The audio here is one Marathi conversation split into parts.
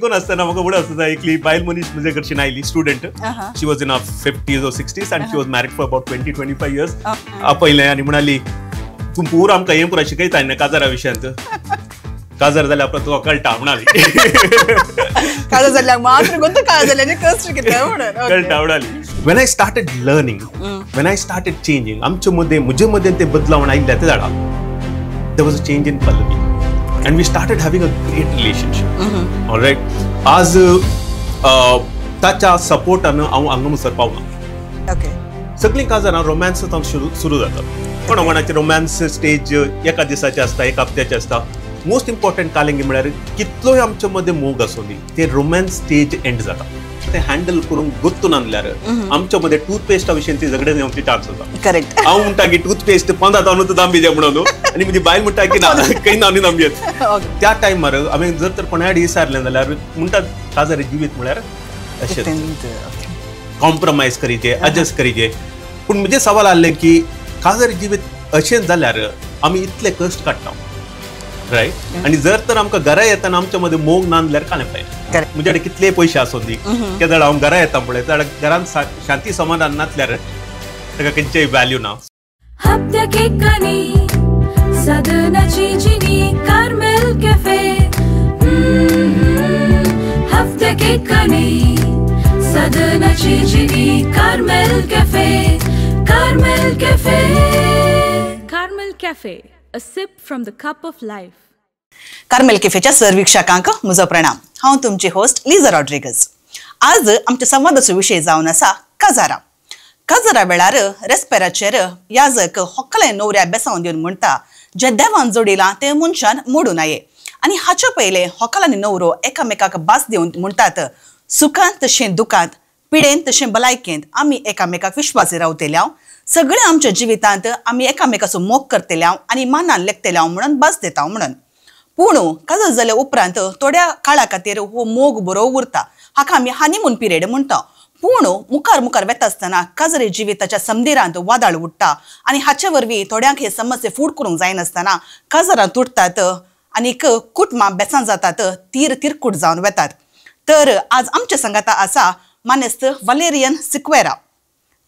शिकून असताना म्हाका फुडें आसता एकली बायल मनीस म्हजे कडच्यान oily student. She was in a 50s or 60s and she was married for about 20-25 years. आपयलें आनी म्हणाली तूं पूर आमकां हें पुरा शिकयता न्ही काजारा विशयांत. काजार जाल्यार तुका कळटा म्हणाली. काजार जाल्यार मात्र गोंत काजार जाल्यार कष्ट कितें म्हणून कळटा म्हणाली. When I started learning, when I started changing, आमचे मध्ये म्हजे मध्ये ते बदलावण आयिल्ले ते जाणा. There was a change in Pallavi. And we started having a great relationship. All right. आज ताच्या सपोर्टानं हांव हांगा मुसर पावना. ओके. सगळीं काजारां रोमॅन्सांत सुरू जातात. कोणाची रोमॅन्स स्टेज एका दिसाची आसता, एक हप्त्याची आसता. मोस्ट इम्पॉर्टंट कालिंगी म्हळ्यार कितलोय आमचे मध्ये मोग आसूं दी ते रोमॅन्स स्टेज एंड जाता. ते हँडल करून गुंतून आणल्यार आमच्या मध्ये टूथपेस्टा विशयी झगडे येवचे चान्स जाता. करेक्ट. हांव म्हणटा की टूथपेस्ट 15 तानूच दांबी म्हणून आनी म्हजी बायल म्हणटा की ना काही नानी दांबयेत. त्या टायमार हांवें जर तर कोणाय विचारलें जाल्यार म्हणटात काजारी जिवीत म्हळ्यार अशें कॉम्प्रोमायज करीचे, एडजस्ट करीचे. पूण म्हजे सवाल आसले की काजारी जिवीत अशें जाल्यार आमी इतले कश्ट काडटा रायट. आनी जर तर आमकां घरा येताना आमच्या मध्ये मोग ना जाल्यार कांय फायदा. म्हजे कडेन कितले पयशे आसूं दी केन्ना हांव घरा येता पळय जाल्यार घरांत शांती समाधान नासल्यार ताका खंयचेय व्हॅल्यू ना. हप्त्या केकांनी सदनाची जिनी कार्मेल कॅफे. हप्त्या केकांनी सदनाची जिनी Carmel cafe. Carmel cafe. Carmel Cafe, a sip from the cup of life. Carmel कॅफेच्या सर्वीक्षकांक म्हजो प्रणाम. हांव तुमची होस्ट लिझा रॉड्रिगज. आज आमच्या संवादाचो विशय जावन आसा काजारां. काजारा वेळार रेस्पेराचेर याजक होकले न्हवऱ्या बेसावन दिवन म्हणटा जे देवान जोडिलां ते मनशान मोडूं नये. आनी हाचे पयले होकल आनी न्हवरो एकामेकाक भास दिवन म्हणटात सुखांत तशें दुखांत, पिडेंत तशें भलायकेंत आमी एकामेकाक विश्वासी रावतल्यांव. सगळे आमच्या जिवितांत आमी एकामेकाचो मोग करतल्यांव आनी मानान लेखतल्यांव म्हणून भास दिता म्हणून. पूण काजार जाल्या उपरांत थोड्या काळा खातीर हो मोग बरो उरता. हाका आमी हनीमून पिरियड म्हणटा. पूण मुखार मुखार वेता आसतना काजारी जिविताच्या समदिरांत वादळ उडटा आनी हाचे वरवीं थोड्यांक हे समस्या फूड करूंक जायनासतना काजारां तुटतात आनीक कुटुंबां बेसान जातात, तीर तिरकूट जावन वेतात. तर आज आमच्या संगाता आसा मानेस्त वलेरियन सिक्वेरा,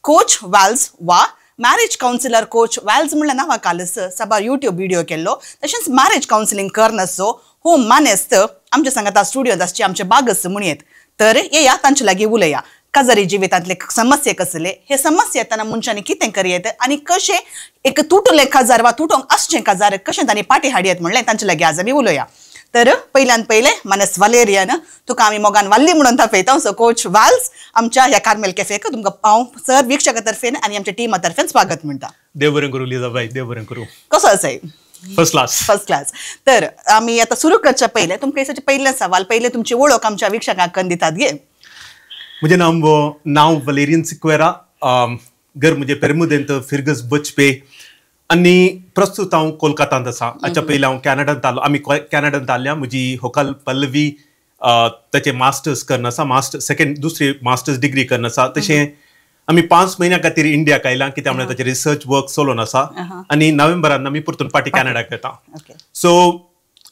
कोच वाल्स वा मॅरेज काउन्सिलर कोच वाल्स म्हणल्या नांवाखालस सबार युट्यूब व्हिडिओ केल्लो. तशेंच मॅरेज काउन्सिलिंग करनासो हो मानेस्त आमच्या संगाता स्टुडियोंत आसचे आमचे बागस म्हणयेत. तर येया तांचे लागीं उलया काजारी जिवितांतले समस्या कसले, हे समस्या येताना मनशांनी कितें करयेत आनी कशें एक तुटले काजार वा तुटोंक आसचें काजार कशें तांणी पाटी हाडयेत म्हणलें तांचे लागीं आज आमी उलया. तर पयल्यान पयले मानस वालेरियन तुका आमी मोगान वाल्ली म्हणून थापयता. सो कोच वाल्स आमच्या ह्या कार्मेल कॅफेक तुमकां हांव सर वीक्षका तर्फेन आनी आमच्या टिमा तर्फेन स्वागत म्हणटा. देव बरें करूं लिजाबाई, देव बरें करूं. कसो आसाय? First class. First class. तर आमी आतां सुरू करच्या पयले तुमकां दिसाचे पयले सवाल पयले तुमची वळख आमच्या वीक्षकांक करून दितात गे. मुझे नाव वलेरियन सिक्वेरा. घर मुझे पेरमुदेंत फिरगस बचपे आनी प्रस्तुत हांव कोलकातांत आसा. हाच्या पयलीं हांव कॅनडांत आलो. आमी कॅनडांत आल्या. म्हजी होकल पल्लवी ताचे मास्टर्स करन आसा. दुसरी मास्टर्स डिग्री करन आसा. तशें आमी 5 म्हयन्या खातीर इंडियाक आयला कित्याक म्हळ्यार ताचे रिसर्च वर्क चलोवन आसा. आनी नोव्हेंबरान आमी परतून पाटी कॅनडाक येता. सो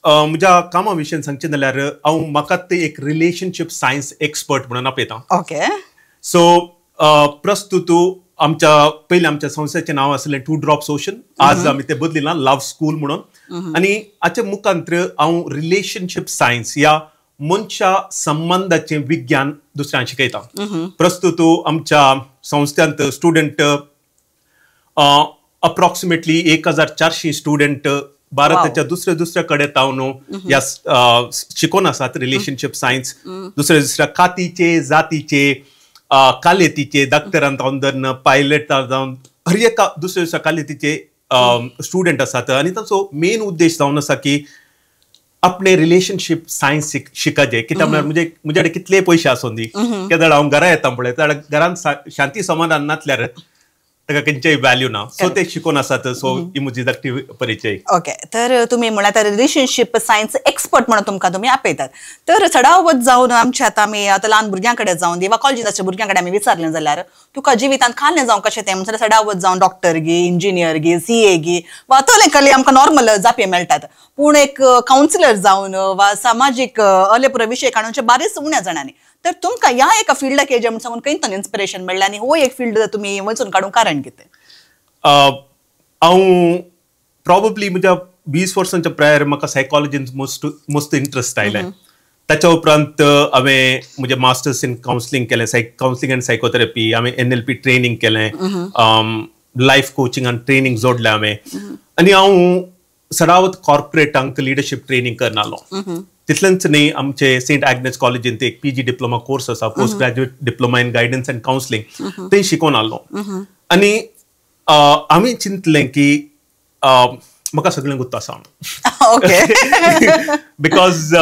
म्हज्या कामा विशयी सांगचें जाल्यार हांव म्हाका ते एक रिलेशनशीप सायन्स एक्सपर्ट म्हणून आपयता. ओके. सो प्रस्तुत पयलीं आमच्या संस्थेचें नांव आसलें 2 Drops Ocean. आज आमी तें बदलिलां लव स्कूल म्हणून. आनी हाचे मुखांत्र हांव रिलेशनशीप सायन्स ह्या मनशा संबंधाचें विज्ञान दुसऱ्यांक शिकयता. प्रस्तुत आमच्या संस्थेंत स्टुडंट अप्रॉक्सिमेटली 1400 स्टुडंट भारताच्या दुसऱ्या कडेन तावन ह्या शिकोवन आसात रिलेशनशीप सायन्स. दुसऱ्या खातीचे, जातीचे, कालेतीचे, डॉक्टरांत जावन पायलट जावन हर एका दुसऱ्या कालेतीचे स्टुडंट आसात. आनी ताचो मेन उद्देश जावन आसा की आपणे रिलेशनशीप सायन्स शिकाचे. कित्याक म्हळ्यार म्हजे कडेन कितले पयशे आसूं दी केन्ना हांव घरा येता पळय जाल्यार घरांत शांती समाधान नासल्यार ताका खंयचेय व्हॅल्यू ना सो ते शिकून आसात सो ही म्हजी धाकटी परिचय. ओके, तर तुम्ही म्हणात रिलेशनशिप सायन्स एक्सपर्ट म्हणून तुमकां तुम्ही आपयतात. तर चढावत जावन आमच्या आता ल्हान भुरग्यांकडे जावन वा कॉलेजीच्या भुरग्यांकडे आमी विचारलें जाल्यार तुका जिवितांत खाल्लें जावं कशें तें म्हणजे चढावत जावन डॉक्टर गी, इंजिनियर गी, CA गी वा तले कले आमकां नॉर्मल जापे मेळटात. पूण एक कावन्सिलर जावन वा सामाजीक अलेपुरे विशय काडूनचे बारीच उण्या जाणांनी. तर तुमकां ह्या एका फिल्डाक हेजे म्हणून सांगून खंयतून इन्स्पिरेशन मेळ्ळें आनी हो एक फिल्ड तुमी वचून काडूंक कारण कितें? हांव प्रॉबब्ली म्हज्या 20 वर्सांच्या प्रायर म्हाका सायकॉलॉजीन मस्त इंट्रस्ट आयलें. ताच्या उपरांत हांवें म्हजें मास्टर्स इन कावन्सिलींग केलें, कावन्सिलींग एंड सायकोथेरपी. हांवें NLP ट्रेनींग केलें, लायफ कोचिंग आनी ट्रेनींग जोडलें हांवें. आनी हांव सदावत कॉर्पोरेटांक लिडरशीप ट्रेनींग करनालो. तितलेंच न्ही, आमचे सेंट एग्नेस कॉलेजींत एक PG डिप्लोमा कोर्स आसा, post graduate diploma in guidance end counselling, थंय शिकून आसलो. आनी आमी चिंतलें की म्हाका सगळें गुत्त आसा बिकॉज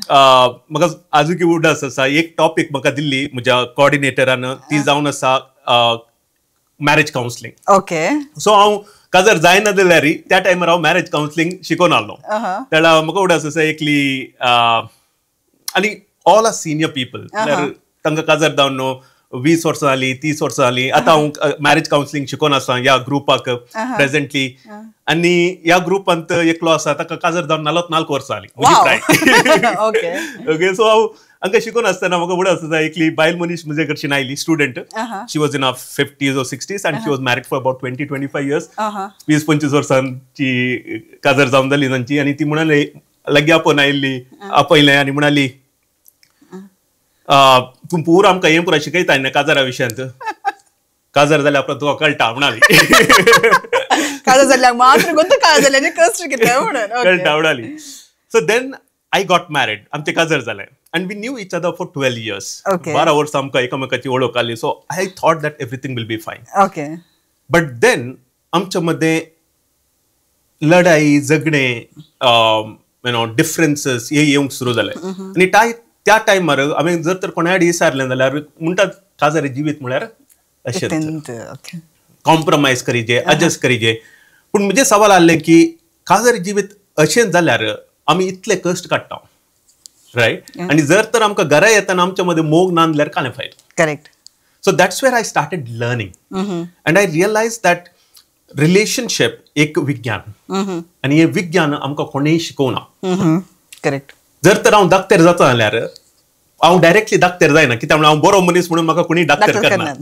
म्हाका आजूकी उडास आसा. एक टॉपीक म्हाका दिल्ली म्हज्या कोऑर्डिनेटरान, ती जावन आसा मॅरेज कावन्सिलींग. ओके, सो हांव काजर जायना जाल्यार त्या टायमार हांव मॅरेज कावन्सिलींग शिकून आसलो. तेन्ना म्हाका उडास आसा एकली. आनी ऑल आर सिनियर पीपल, तांकां काजर जावन न्हू 20 वर्सां जालीं, 30 वर्सां जालीं. आतां हांव मॅरेज कावन्सिलींग शिकून आसा ह्या ग्रुपाक प्रेझेंटली. आनी ह्या ग्रुपांत एकलो आसा ताका काजर जावन 44 वर्सां जालीं. ओके, सो हांव हांकां शिकून आसतना म्हाका उडास आसा एकली बायल मनीस म्हजे कडच्यान oily, student. She was in a 50s or 60s and she was married for about 20-25 years. 20-25 वर्सांची काजर जावन जाली तांची. आनी ती म्हणाली लगे आपोवन आयिल्ली, आपयलें आनी म्हणाली तूं पुरो आमकां हें पुरा शिकयता न्ही काजरा विशयांत. काजर जाल्यार आपलो तुका कळटा म्हणाली. काजर जाल्यार मात्र गोंत काजर जाल्यार कष्ट कितें म्हणून कळटा म्हणाली. So then I got married, आमचें काजर जालें. And we knew each other for 12 years. 12 वर्सां आमकां एकामेकाची वळख आली. So I thought that everything will be fine. Okay, but then आमच्या मध्ये लढाई झगडे डिफरन्सेस हे येवंक सुरू जाले. आनी त्या टायमार हांवें जर तर कोणाय विचारलें जाल्यार म्हणटात काजर जिवीत म्हळ्यार अशें कॉम्प्रमायज करीजे, एडजस्ट करीजे. पूण म्हजें सवाल आहलें की काजर जिवीत अशें जाल्यार आमी इतले कश्ट काडटा, रायट? आनी जर तर आमकां घरा येताना आमच्या मध्ये मोग ना जाल्यार कांय फायदो. Correct. So that's where I started learning and I realize that relationship एक विज्ञान आनी हे विज्ञान आमकां कोणेय शिकोवना. करेक्ट. जर तर हांव डाक्टर जाता जाल्यार हांव डायरेक्टली डाक्टर जायना, कित्याक हांव बरो मनीस म्हणून म्हाका कोणी डाक्टर करना.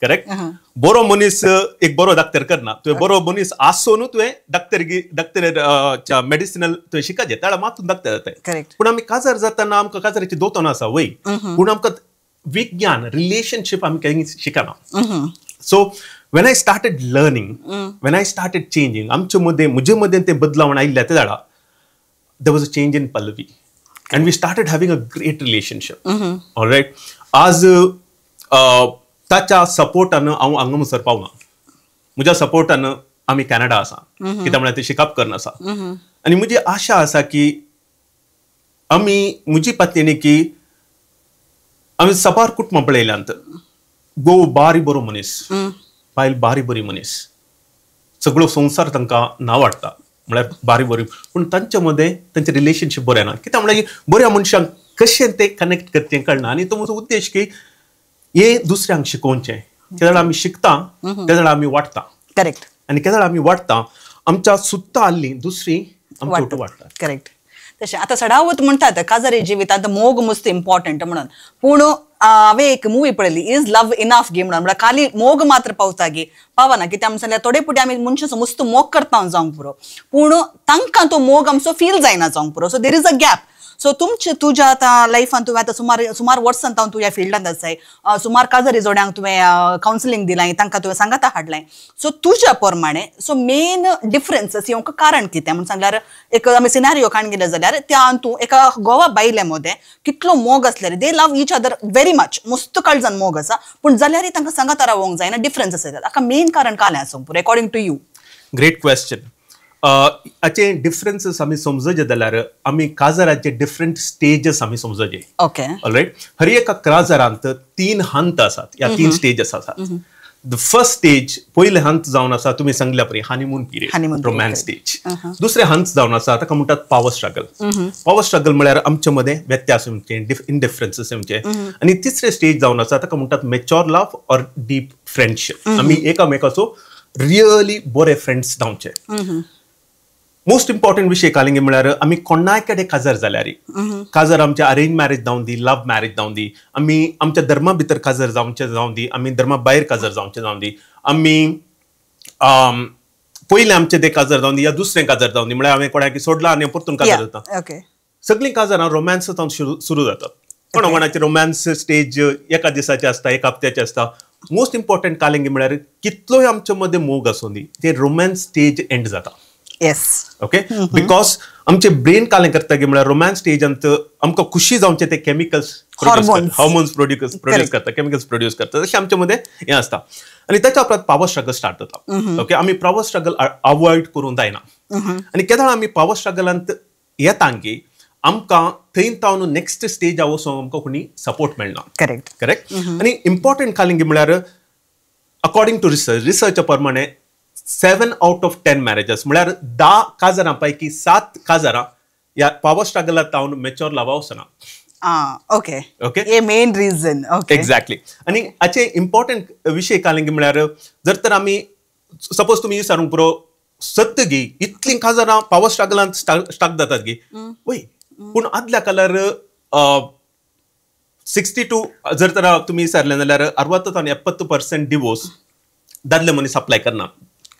करेक्ट. बरो मनीस एक बरो डाक्टर करना. तुवें बरो मनीस आसून तुवें डाक्टर मेडिसिनल तुवें शिकायचें, त्याला मातून डाक्टर जाताय. पूण आमी काजर जातना आमकां काजराची दोतोन आसा वय, पूण आमकां विज्ञान रिलेशनशीप आमी केन्ना शिकना. So when I started learning, when I started changing, म्हजे मध्ये ते बदलावण आयिल्ले ते झाडा, there was a change in Pallavi. And we started having a great relationship. All right. आज ताच्या सपोर्टान हांव हांगा मुसर पावना. म्हज्या सपोर्टान आमी कॅनडा आसा, कित्याक म्हळ्यार ते शिकाप करना आसा. आनी म्हजी आशा आसा की आमी म्हजी पत्नी की आमी सबार कुटुंबां पळयल्यांत. गो बारी बरो मनीस, बायल बारी बरी मनीस, सगळो संवसार तांकां नांव वाडटा म्हळ्यार बारी बरी. पूण तांच्या मध्ये तांचें रिलेशनशीप बरें ना, कित्याक म्हळ्यार बऱ्या मनशांक कशें ते कनेक्ट करचें कळना. आनी तो म्हजो उद्देश की हे दुसऱ्यांक शिकोवचें. केदळ आमी शिकता तेदळ आमी वाडटा. करेक्ट. आनी केदळ आमी वाडटा आमच्या सुत्ता आल्ली दुसरी आमच्या वाडटा. करेक्ट. तशें आतां सडावत म्हणटात काजरी जिवितांत मोग मस्त इम्पॉर्टंट म्हणून. पूण हांवें एक मुवी पळयली, इज लव इनफ गे म्हणून. म्हळ्यार खाली मोग मात्र पावता गे पावना, कित्याक म्हणल्यार थोडे पुटे आमी मनशाचो मस्त मोग करता जावंक पुरो, पूण तांकां तो मोग आमचो फील जायना जावंक पुरो. So there is a gap. So तुज्या आतां लायफान तुवें आतां सुमार वर्सां हांव तूं ह्या फिल्डांत आसाय, सुमार काजरी जोड्यांक तुवें कावन्सिलींग दिलां, तांकां तुवें सांगाता हाडलां. सो तुज्या प्रमाणे सो मेन डिफरन्सीस येवंक कारण कितें म्हणून सांगल्यार एक आमी सिनारियो काण गेले जाल्यार त्या हातूंत एका गोवा बायले मदें कितलो मोग आसल्यार दे लव ईच अदर व्हेरी मच, मस्त काळजान मोग आसा, पूण जाल्यार तांकां सांगाता रावोंक जायना, डिफरन्सीस येतात. हाका मेन कारण कालें आसूंक पुरो according to you? Great question. हाचे डिफरन्सीस आमी समजचे जाल्यार आमी काजराचे डिफरंट स्टेजस आमी समजचे. ओके. ऑलरायट. हर एका काजरांत 3 हंत आसात, या 3 स्टेजस आसात. द फर्स्ट स्टेज पयले हंत जावन आसा तुमी सांगल्या परी honeymoon Honeymoon period period. Romance stage. दुसरे हंत जावन आसा ताका म्हणटात पॉवर स्ट्रगल. पॉवर स्ट्रगल म्हळ्यार आमच्या मध्ये व्यत्यास येवचे, इंडिफरन्सीस येवचे. आणि तिसरे स्टेज जावन आसा ताका म्हणटात mature love or deep friendship. आमी एकामेकाचो रियली बरे फ्रेंड्स जावचे. मोस्ट इम्पॉर्टंट विषय कालिंगे म्हळ्यार आमी कोणाय कडेन काजार जाल्यार काजार आमचे अरेंज मॅरेज जावन दी, लव्ह मॅरेज जावन दी, आमी आमच्या धर्मा भितर काजार जावचे जावन दी, आमी धर्मा भायर काजार जावचे जावन दी, आमी पयले आमचे ते काजार जावन दी या दुसरें काजार जावन दी म्हळ्यार हांवें कोणाक सोडला आनी परतून काजार जाता. ओके. सगळीं काजारां रोमॅन्सांत सुरू जातात. कोणाचे रोमॅन्स स्टेज एका दिसाचे आसता, एका हप्त्याचे आसता. मोस्ट इम्पॉर्टंट कालिंगे म्हळ्यार कितलोय आमच्या मध्ये मोग आसूं दी ते रोमॅन्स स्टेज एंड जाता. येस. ओके. बिकॉज आमचे ब्रेन कालें करता की म्हळ्यार रोमॅन्स स्टेजांत आमकां खुशी जावचे ते केमिकल्स हॉर्मोन्स प्रोड्यूस करता, केमिकल्स प्रोड्यूस करता. तशें आमच्या मध्ये हें आसता. आणि त्याच्या उपरांत पॉवर स्ट्रगल स्टार्ट जाता. ओके. आमी पॉवर स्ट्रगल अवॉइड करूंक जायना. आणि केदाळ आमी पॉवर स्ट्रगलांत येतां की आमकां थंय तावन नेक्स्ट स्टेजाक वचोंक आमकां कोणी सपोर्ट मेळना. करेक्ट. आणि इम्पॉर्टंट कालिंगे म्हळ्यार अकॉर्डिंग टू रिसर्चा प्रमाणे 7 out of 10 मॅरेजेस म्हळ्यार 10 काजारां पैकी 7 काजारां या पॉवर स्ट्रगलांत तावन मॅच्युअर लव्हा वचना. ओके. ओके. हे मेन रिझन. ओके. एक्झॅक्टली. आणि हाचे इम्पॉर्टंट विशय कालिंगे म्हळ्यार जर तर आमी सपोज तुमी विचारूंक पुरो सत्य गी इतलीं काजारां पॉवर स्ट्रगलांत स्टक जातात गी वय पूण आदल्या काळार 62 जर तर तुमी विचारलें जाल्यार 60-70% डिवोर्स दादले मनीस अप्लाय करना.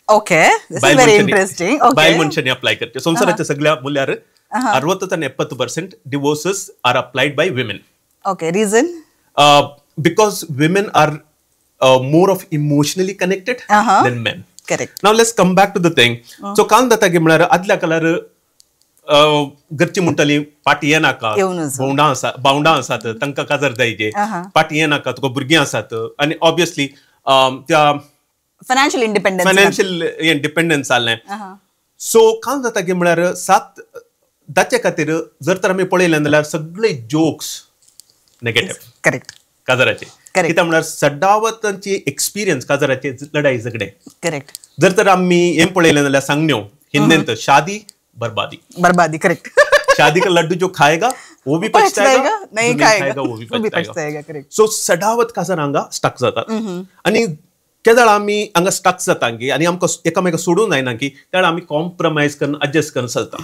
Okay. This is very interesting. Okay. बायल मनशांनी अप्लाय करचे संवसाराच्या सगळ्या मूल्यार 60-70% divorces are applied by women. Okay. Reason? Because women are more of emotionally connected than men. Correct. Now let's come back to the thing. So काल जाता की म्हळ्यार आदल्या काळार घरची म्हणटाली पाटी ये नाका, बावंडां आसात तांकां काजार जायचे, पाटी ये नाका तुका भुरगीं आसात. आनी ऑब्वियसली त्या फायनान्शियल इंडिपेंडन्स जाल्लें. सो काल जाता की म्हळ्यार 7 ताचे खातीर जर तर आमी पळयलें जाल्यार सगळे जोक्स नेगेटिव्ह. करेक्ट. काजाराचे कित्याक म्हळ्यार सदावतांची एक्सपिरियन्स काजाराचे लढाई झगडे. करेक्ट. जर तर आमी हें पळयलें जाल्यार सांगण्यो हिंदींत शादी बर्बादी. करेक्ट. शादी का लड्डू जो खाएगा वो भी पछताएगा, नहीं खाएगा वो भी पछताएगा. करेक्ट. सो सदावत काजार हांगा स्टक जातात. आनी केदाळ आमी हांगा स्टक जाता की आनी आमकां एकामेका सोडूंक जायना की त्यावेळा आमी कॉम्प्रमायज करून एडजस्ट करून चलता.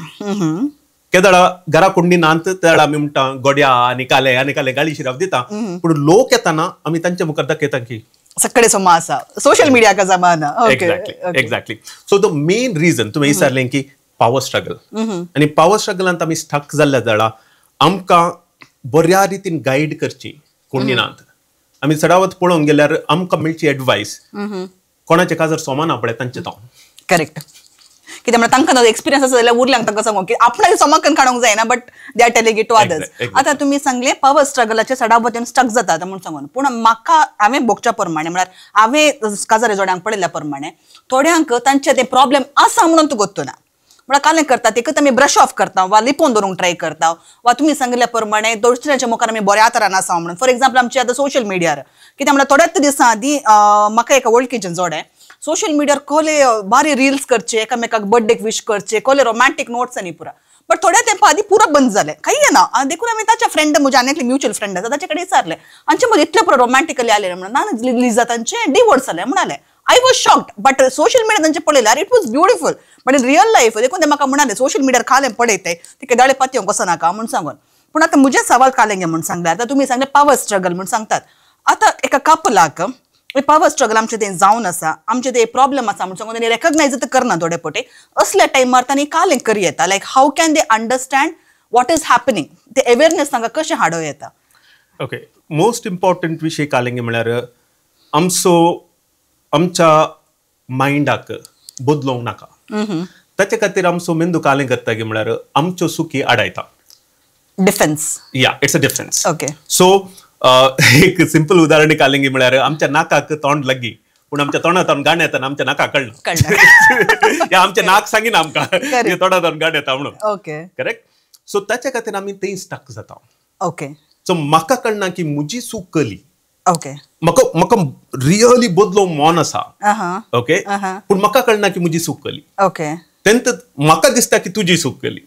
केदाळ घरा कुंडी नांत त्यावेळा आमी म्हणटा गोड्या आनी काले गाळी शिराव दिता. पूण लोक येताना आमी तांच्या मुखार दाखयता की सगळे सोमा आसा सोशल मिडिया का जमाना. Exactly. So the main reason तुमी विचारलें की पॉवर स्ट्रगल. आणि पॉवर स्ट्रगलांत आमी स्टक जाल्ल्या जाळा आमकां बऱ्या रितीन गायड करची कोणी नात. आमी चडावत पळोवंक गेल्यार आमकां मेळची एडवायस कोणाचे काजार सोमाना पळय तांचे ताव. करेक्ट. कित्याक म्हळ्यार तांकां एक्सपिरियन्स आसा जाल्यार उरल्यांक तांकां सांगूं की आपणाक सोमाकन काडूंक जायना but they are telling it to others. आतां तुमी सांगले पॉवर स्ट्रगलाचे सडावतीन स्टक जातात म्हणून सांगून पूण म्हाका हांवें भोगच्या प्रमाणे म्हळ्यार हांवें काजारे जोड्यांक पळयल्या प्रमाणे थोड्यांक तांचे ते प्रॉब्लेम आसा म्हणून तूं गोत्तो ना. म्हळ्यार कालें करता ते आमी ब्रश ऑफ करता वा लिपोवन दवरूंक ट्राय करता वा तुमी सांगिल्ल्या प्रमाणे दुसऱ्याच्या मुखार आमी बऱ्या तरान आसा म्हणून. फॉर एक्झाम्पल आमचे आतां सोशल मिडियार कित्याक म्हळ्यार थोड्याच दिसां आदीं म्हाका एका वळखीचें जोडें सोशल मिडियार कोले बारी रील्स करचे, एकामेकाक बर्थडेक विश करचे, कोले रोमॅन्टिक नोट्स आनी पुरा. बट थोड्या तेंपा आदीं पुरो बंद जालें. काही ना देखून आमी ताच्या फ्रेंड म्हज्या आनी म्युच्युअल फ्रेंड आसा ताचे कडेन विचारलें हांचे मध्ये इतले पुरो रोमॅन्टिकली आले म्हणून ना लिजा तांचे डिवोर्स जाले म्हणाले. I was shocked, but social media तांचे पळयल्यार it was beautiful, but in real life देखून ते म्हाका म्हणाले सोशल मिडियार खालें पळयते ते केदाळे पातयो कसो नाका म्हणून सांगून. पूण आतां म्हजे सवाल कालेंगे म्हणून सांगल्यार आतां तुमी सांगले पॉवर स्ट्रगल म्हणून सांगतात. आतां एका कपलाक पॉवर स्ट्रगल आमचे ते जावन आसा आमचे ते प्रॉब्लेम आसा म्हणून सांगून रेकग्नायज करना थोडे पटे असल्या टायमार तांणी कालें करी येता like how can they understand what is happening ते अवेअरनेस तांकां कशें हाडो येता. ओके. मोस्ट इम्पॉर्टंट विशय कालेंगे म्हळ्यार आमच्या मायंडाक बदलोवंक नाका. ताचे खातीर आमचो मेंदू कालें करता की म्हळ्यार आमच्यो चुकी आडायता. डिफेन्स. या it's a defence. Okay. So एक सिंपल उदाहरण कालेंगे म्हळ्यार आमच्या नाकाक तोंड लगी पूण आमच्या तोंडांतल्यान गाण येता आमच्या नाकाक कळना. आमचे नाक सांगिना आमकां तोंडांतल्यान गाण येता म्हणून. ओके. करेक्ट. सो ताचे खातीर आमी थंय स्टक जाता. ओके. सो म्हाका कळना की म्हजी चूक कली ओके म्हाका रियली बदलो मोन आसा ओके Uh-huh. पूण म्हाका कळना की म्हजी चूक केली ओके तेन्ना म्हाका दिसता की तुजी चूक केली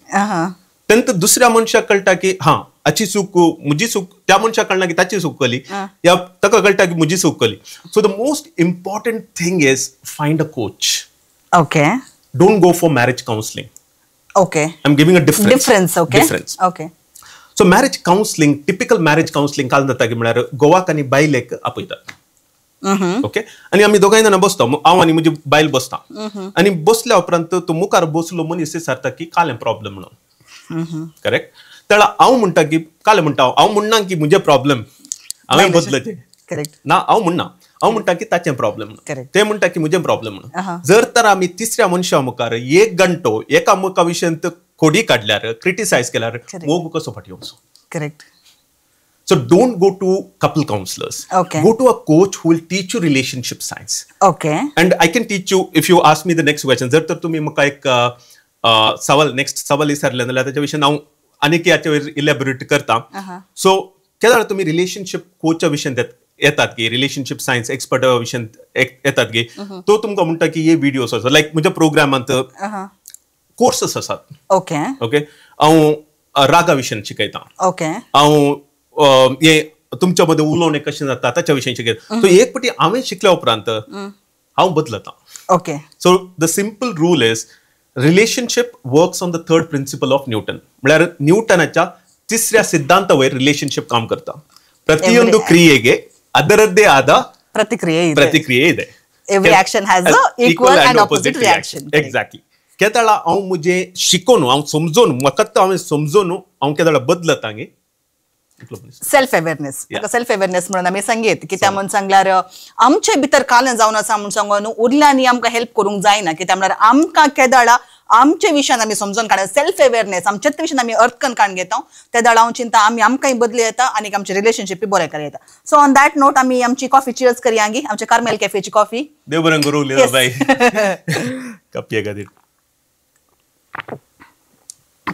तेन्ना दुसऱ्या मनशाक कळटा की हा हाची चूक म्हजी चूक त्या मनशाक कळना की ताची चूक केली या ताका कळटा की म्हजी चूक केली so the most important thing is find a coach okay don't go for marriage counselling okay I am giving a difference okay difference okay so marriage counselling typical marriage counselling काल जाता की म्हळ्यार गोवाक आनी बायलेक आपयतात ओके आनी आमी दोगांय जाणां बसता हांव आनी म्हजी बायल बसता आनी बसल्या उपरांत तो मुखार बसलो मनीस विचारता की कालें प्रॉब्लेम म्हणून करेक्ट त्याला हांव म्हणटा की कालें म्हणटा हांव म्हणना की म्हजे प्रॉब्लेम हांवें बदलचे करेक्ट ना हांव म्हणना हांव म्हणटा की ताचें प्रॉब्लेम म्हणून Correct. ते म्हणटा की म्हजें प्रॉब्लेम म्हणून जर तर आमी तिसऱ्या मनशा मुखार 1 घंटो एका मुखा विशयन खोडी काडल्यार क्रिटिसायज केल्यार मोग कसो फाटी वचो correct So don't go to couple counselors. Okay. Go to a coach who will teach you relationship science. Okay And I can teach you if you ask me the next question. जर तर तुम्ही म्हाका एक नेक्स्ट सवाल विचारले जाल्यार ताच्या विशयी हांव आनीक याचेर इलॅबोरेट करता. सो केदार तुम्ही रिलेशनशिप कोचा विशयन येतात की रिलेशनशिप सायन्स एक्सपर्ट विशयन येतात की तो तुमकां म्हणटा की हे व्हिडिओज आसा लायक म्हज्या प्रोग्रामांत कोर्सेस आसात ओके ओके हांव रागा विशयन शिकयता ओके हांव हे तुमच्या मध्ये उलोवणें कशें जाता ताच्या विशयी शिकयता सो एक फावटी हांवें शिकल्या उपरांत हांव बदलता okay so the simple rule is relationship works on the third principle of Newton म्हळ्यार न्यूटनाच्या तिसऱ्या सिद्धांत वयर रिलेशनशिप काम करता ಪ್ರತಿಯೊಂದು ಕ್ರಿಯೆಗೆ ಅದರದ್ದೇ ಆದ ಪ್ರತಿಕ್ರಿಯೆ ಇದೆ every action has a equal and opposite reaction exactly केदाळ हांव मुझे शिकोवन हांव समजोवन म्हाका हांवें समजोवन हांव केदाळ बदलतांगे सेल्फ अवेअरनेस म्हणून आमी सांगीत की त्या म्हणून सांगल्यार आमचे भितर कालन जावन आसा म्हणून सांगून उरल्यांनी आमकां हेल्प करूंक जायना कित्याक म्हळ्यार आमकां केदाळा आमचे विशयान आमी समजून काढ सेल्फ अवेअरनेस आमच्याच विशयान आमी अर्थ करून काडून घेता तेदाळ हांव चिंता आमी आमकांय बदली येता आनी आमचे रिलेशनशीप बरें करूं येता सो ऑन दॅट नोट आमी आमची कॉफी चियर्स करया गी आमच्या कार्मेल कॅफेची कॉफी देव बरें करूं लीलाबाई कपये खातीर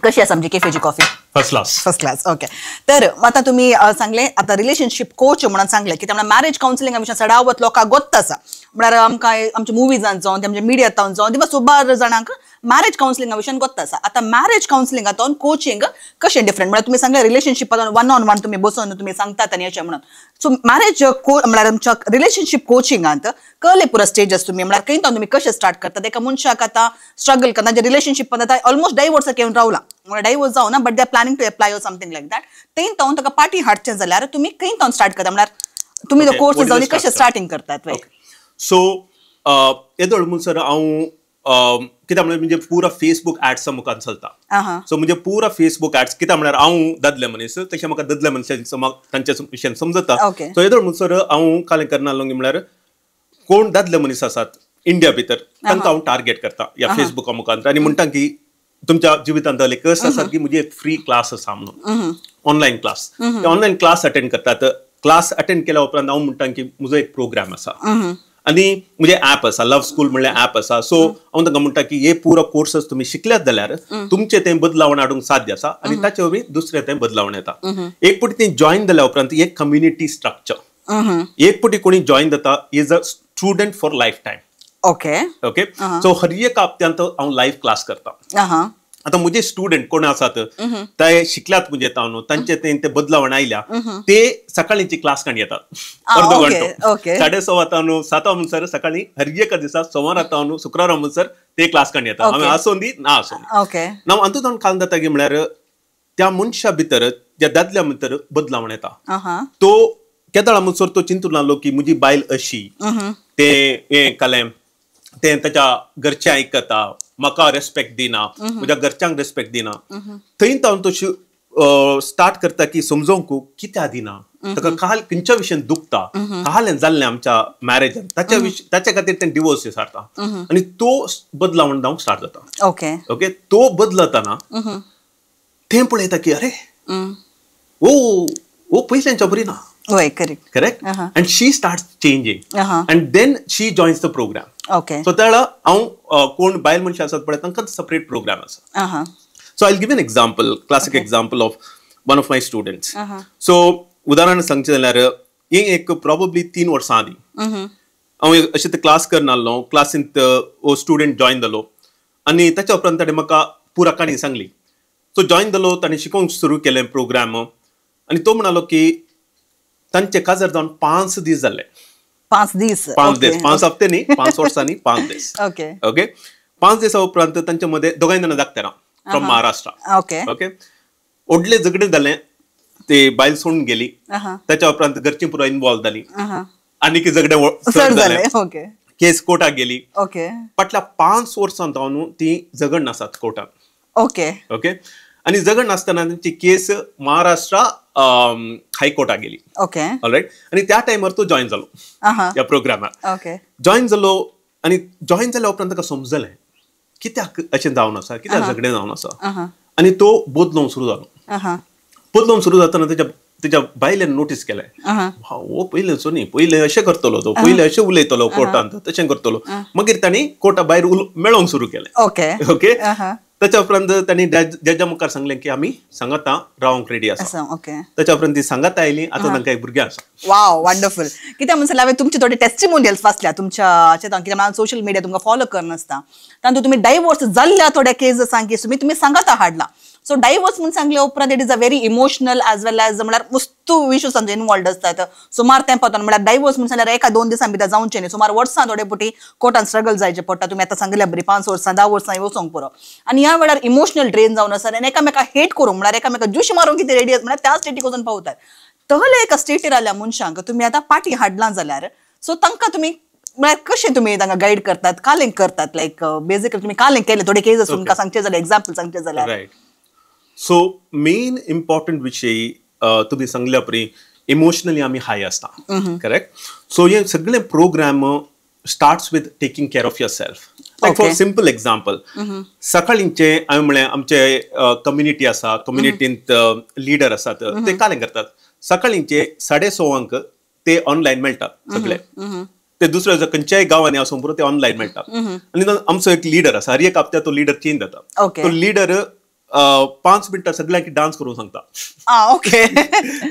कशी आसा आमची केफेची कॉफी फर्स्ट क्लास ओके तर आता तुम्ही सांगले आता रिलेशनशिप कोच म्हणून सांगले की त्यामुळे मॅरेज काउन्सिलिंग विशयी सडावत लोकांक गोत्त आसा म्हळ्यार आमकां आमच्या मुवीजांचो आमच्या मिडियातांचो दिवस सुबार जाणांक मॅरेज काउन्सिलिंगा विशयी गोत्त आसा आता मॅरेज काउन्सिलिंगातून कोचिंग कशें डिफरंट म्हळ्यार तुम्ही सांगले रिलेशनशिपातून 1-on-1 तुम्ही बसून तुम्ही सांगतात आनी अशें म्हणून सो मॅरेज म्हळ्यार आमच्या रिलेशनशिप कोचिंगांत कळले पुरो स्टेजस तुम्ही म्हळ्यार खंय तुम्ही कशें स्टार्ट करतात एका मनशाक आतां स्ट्रगल करता जे रिलेशनशिप आतां ऑलमोस्ट डायवोर्स येवन रावला म्हळ्यार डायवोर्स जावना but they are planning to apply or something like that तें तावन ताका पार्टी हाडचें जाल्यार तुम्ही खंय तावन स्टार्ट करता म्हळ्यार तुम्ही जो कोर्स जावन कशें स्टार्टिंग करतात सो येदोळ म्हणसर हांव कित्याक म्हणजे पुरा फेसबुक ऍड्सा मुखार चलता सो म्हणजे पुरा फेसबुक ऍड्स कित्याक म्हळ्यार हांव दादले मनीस तशें म्हाका दादल्या मनशांचे तांच्या विशयन समजता सो येदोळ म्हणसर हांव कालें करना लागलो म्हळ्यार कोण दादले मनीस आसात इंडिया भितर तांकां हांव टार्गेट करता ह्या फेसबुका मुखार आनी म्हणटा की तुमच्या जिवितांत कस आसा की म्हजी एक फ्री क्लास आसा म्हणून online class online class attend करतात क्लास अटेंड केल्या उपरांत हांव म्हणटा की म्हजो एक प्रोग्राम आसा आनी म्हणजे ऍप आसा लव स्कूल म्हणल्यार ऍप आसा सो हांव तांकां म्हणटा की हे पुरो कोर्सेस तुमी शिकल्यात जाल्यार तुमचे तें बदलावण हाडूंक साध्य आसा आनी ताचे वरवीं दुसरें तें बदलावण येता एक फावटी तें जॉयन जाल्या उपरांत एक कम्युनिटी स्ट्रक्चर एक फावटी कोणी जॉयन जाता is a student for life time okay so हर एक हप्त्यांत हांव लायव्ह क्लास करता आता म्हजे स्टुडंट कोण आसात ते शिकल्यात म्हणजे न्हू तांचे ते बदलावण आयल्या ते सकाळींची क्लास काण येतात अर्दो घंटो 6:30 न्हू 7 म्हणसर सकाळी हर एक दिसा सोमार येता न्हू शुक्रार म्हणसर ते क्लास काण येतात हांवें आसोंदी ना आसोंदी हांव अंतून काल जाता की म्हळ्यार त्या मनशा भितर त्या दादल्या भितर बदलावण येता तो केदाळ म्हणसर तो चिंतून लागलो की म्हजी बायल अशी ते हें कालें ते ताच्या घरचे आयकता म्हाका रेस्पेक्ट दिना म्हज्या घरच्यांक रेस्पेक्ट दिना थंय हांव तशी स्टार्ट करता की समजोवंक कित्या दिना ताका काल खंयच्या विशयन दुखता काल जाल्लें आमच्या मॅरेजान ताच्या खातीर तें डिवोर्स विचारता आनी तो बदलावण जावंक स्टार्ट जाता ओके तो बदलतना तें पळयता की अरे ओ पयल्यांच्या बरी ना correct and she starts changing and then she joins the program so त्याला हांव कोण बायल मनशां आसात पळय तांकां सेपरेट प्रोग्राम आसा so I'll give an example classic example of one of my students so उदाहरण सांगचें जाल्यार हे एक प्रॉब्ली 3 वर्सां आदी हांव अशें क्लास करनासलो क्लासींत हो स्टुडंट जॉइन जालो आनी ताच्या उपरांत ताणें म्हाका पुरा काणी सांगली सो जॉइन जालो ताणें शिकोवंक सुरू केलें प्रोग्राम आनी तो म्हणालो की तांचे काजार जावन 5 दीस जाले 5 दीस 5 हफ्ते न्ही 5 वर्सां न्ही 5 दीस ओके ओके 5 दिसा उपरांत तांच्या मध्ये दोगांय जाणां धाकटेरां फ्रॉम महाराष्ट्र ओके ओके व्हडलें झगडें जालें ते बायल सोडून गेली ताच्या उपरांत घरचीं पुरो इन्वॉल्व जाली आनी की झगडें चड जालें ओके केस कोर्टाक गेली ओके फाटल्या 5 वर्सां जावन ती झगड नासात कोर्टान ओके ओके आनी झगड नासतना तांची केस महाराष्ट्रा हायकोर्टाक गेली ओके ऑलरायट आनी त्या टायमार तो जॉइन जालो ह्या प्रोग्रामाक ओके जॉइन जालो आनी जॉइन जाल्या उपरांत ताका समजलें कित्याक अशें जावन आसा कित्याक झगडें जावन आसा आनी तो बदलोवंक सुरू जालो बदलोवंक सुरू जातना तेज्या बायलेन नोटीस केलें हो पयलेंचो न्ही पयलें अशें करतलो तो पयलें अशें उलयतलो कोर्टांत तशें करतलो मागीर तांणी कोर्टा भायर मेळोवंक सुरू केलें ओके ओके ताच्या उपरांत तांणी जजा मुखार सांगलें की आमी सांगाता रावंक रेडी आसा ओके ताच्या उपरांत ती सांगाता आयली आतां तांकां एक भुरगें आसा वाव वंडरफुल कित्याक म्हणसर हांवें तुमचे थोडे टेस्टिमोनियल्स वाचल्या तुमच्या कित्याक सोशल मिडिया तुमकां फॉलो करनासता तातूंत तुमी डायवोर्स जाल्ल्या थोड्या केसीसांक की तुमी सांगाता हाडला सो डायवोर्स म्हणून सांगल्या उपरांत it is a very emotional as well as म्हळ्यार मस्त इश्यूज तांचे इन्वॉल्ड आसतात सुमार तेंपान म्हळ्यार डायवोर्स म्हणून सांगल्यार 1-2 दिसां भितर जावचे न्ही सुमार वर्सां थोडे पटी कोर्टान स्ट्रगल जायचे पडटा तुमी आतां सांगल्या बरी 5 वर्सां 10 वर्सां वचोंक पुरो आनी ह्या वेळार इमोशनल ड्रेन जावन आसा आनी एकामेका हेट करूंक म्हळ्यार एकामेका जुश मारूंक कितें रेडी आसा म्हळ्यार त्या स्टेटीक वचून पावतात तहले एका स्टेटीर आल्या मनशांक तुमी आतां पाटी हाडलां जाल्यार सो तांकां तुमी म्हळ्यार कशें तुमी तांकां गायड करतात कालिंग करतात लायक बेसिकली तुमी कालिंग केले थोडे केसीस तुमकां सांगचे जाल्यार एक्झाम्पल सांगचे जाल्यार सो मेन इम्पॉर्टंट विषय तुम्ही सांगल्या परी इमोशनली आम्ही हाय असता करेक्ट सो हे सगळे program starts with taking care of yourself like for simple example सकाळींचे हांवें म्हळें आमचे कम्युनिटी आसा कम्युनिटींत लिडर आसात ते कालें करतात सकाळींचे 6:30 ते ऑनलायन मेळटात सगळे ते दुसऱ्या खंयच्याय गांवांनी आसूं पुरो ते ऑनलायन मेळटात आनी आमचो एक लिडर आसा हर एक हप्त्याक तो लिडर चेंज जाता तो लिडर 5 मिनटां सगळ्यांक डान्स करूंक सांगता ओके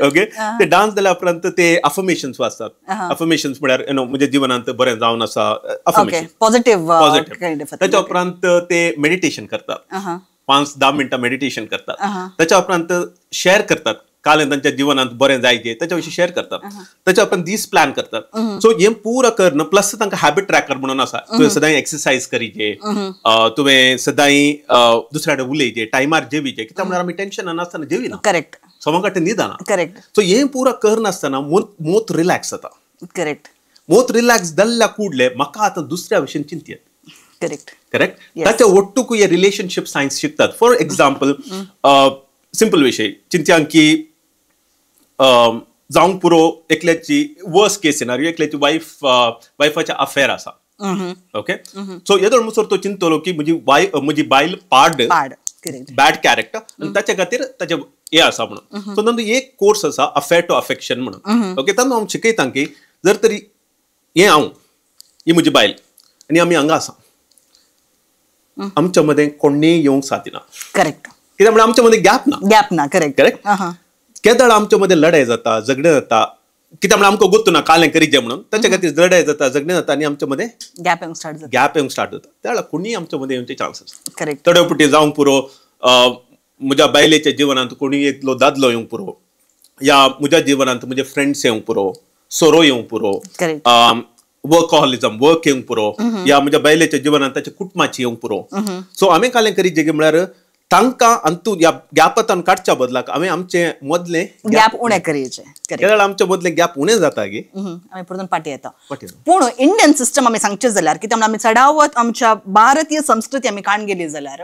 ओके ते डान्स जाल्या उपरांत ते अफर्मेशन्स वाचतात अफर्मेशन्स म्हळ्यार म्हज्या जिवनांत बरें जावन आसा अफर्मेशन पॉझिटिव्ह ताच्या उपरांत ते मेडिटेशन करतात 5-10 मिनटां मेडिटेशन करतात ताच्या उपरांत शेअर करतात काल तांच्या जिवनांत बरें जायचे त्याच्या विशीं शेअर करतात त्याच्या उपरांत दीस प्लॅन करतात सो हे पुरो करन प्लस तांकां हॅबिट ट्रॅकर म्हणून आसा तुवें सदांय एक्सरसायज करीचे तुवें सदांय दुसऱ्या कडेन उलयचे टायमार जेवीचे कित्याक म्हळ्यार आमी टेन्शनान नासतना जेविना करेक्ट सो खातीर न्हिदना करेक्ट सो हे पुरो करनासतना मोत रिलॅक्स जाता करेक्ट मोत रिलॅक्स जाल्ल्या कुडले म्हाका आतां दुसऱ्या विशीं चिंत येता करेक्ट करेक्ट ताच्या ओट्टूकूय रिलेशनशीप सायन्स शिकतात फॉर एक्झाम्पल सिंपल विषय चिंत्यांक की जावंक पुरो एकल्याची वर्स्ट केस सिनारियो एकल्याची वायफाच्या अफेअर आसा ओके सो येदोळ मुसोर तो चिंतलो की म्हजी बायल पाड बॅड कॅरेक्टर आनी ताच्या खातीर ताचे हे आसा म्हणून सो तातूंत एक कोर्स आसा अफेअर टू अफेक्शन म्हणून ओके तातूंत हांव शिकयतां की जर तरी हे हांव ही म्हजी बायल आनी आमी हांगा आसा आमच्या मदें कोणेय येवंक सादिना करेक्ट कित्याक म्हळ्यार आमच्या मदें गॅप ना करेक्ट करेक्ट केदाळ आमच्या मध्ये लढाई जाता झगडे जाता कित्याक म्हळ्यार आमकां गोत्तू ना कालें करीचे म्हणून ताच्या खातीर लढाई जाता झगडे जाता आनी आमच्या मध्ये गॅप येवंक स्टार्ट जाता त्या वेळार कोणीय आमच्या मध्ये येवचे चान्स आसा करेक्ट थोडे पुटी जावंक पुरो म्हज्या बायलेच्या जिवनांत कोणीय एकलो दादलो येवंक पुरो या म्हज्या जिवनांत म्हजे फ्रेंड्स येवंक पुरो सोरो येवंक पुरो वर्कहॉलिझम वर्क येवंक पुरो या म्हज्या बायलेच्या जिवनांत ताच्या कुटुंबाची येवंक पुरो सो आमी कालें करीचे म्हळ्यार तांकां अंतू या गॅपांतल्यान काडच्या बदलाक आमी आमचे मदले गॅप उणे करचे केरळ आमचे मदले गॅप उणे जाता गे आमी परतून पाटी येता पूण इंडियन सिस्टम आमी सांगचे जाल्यार कित्याक आमी चडावत आमच्या भारतीय संस्कृती आमी काण गेली जाल्यार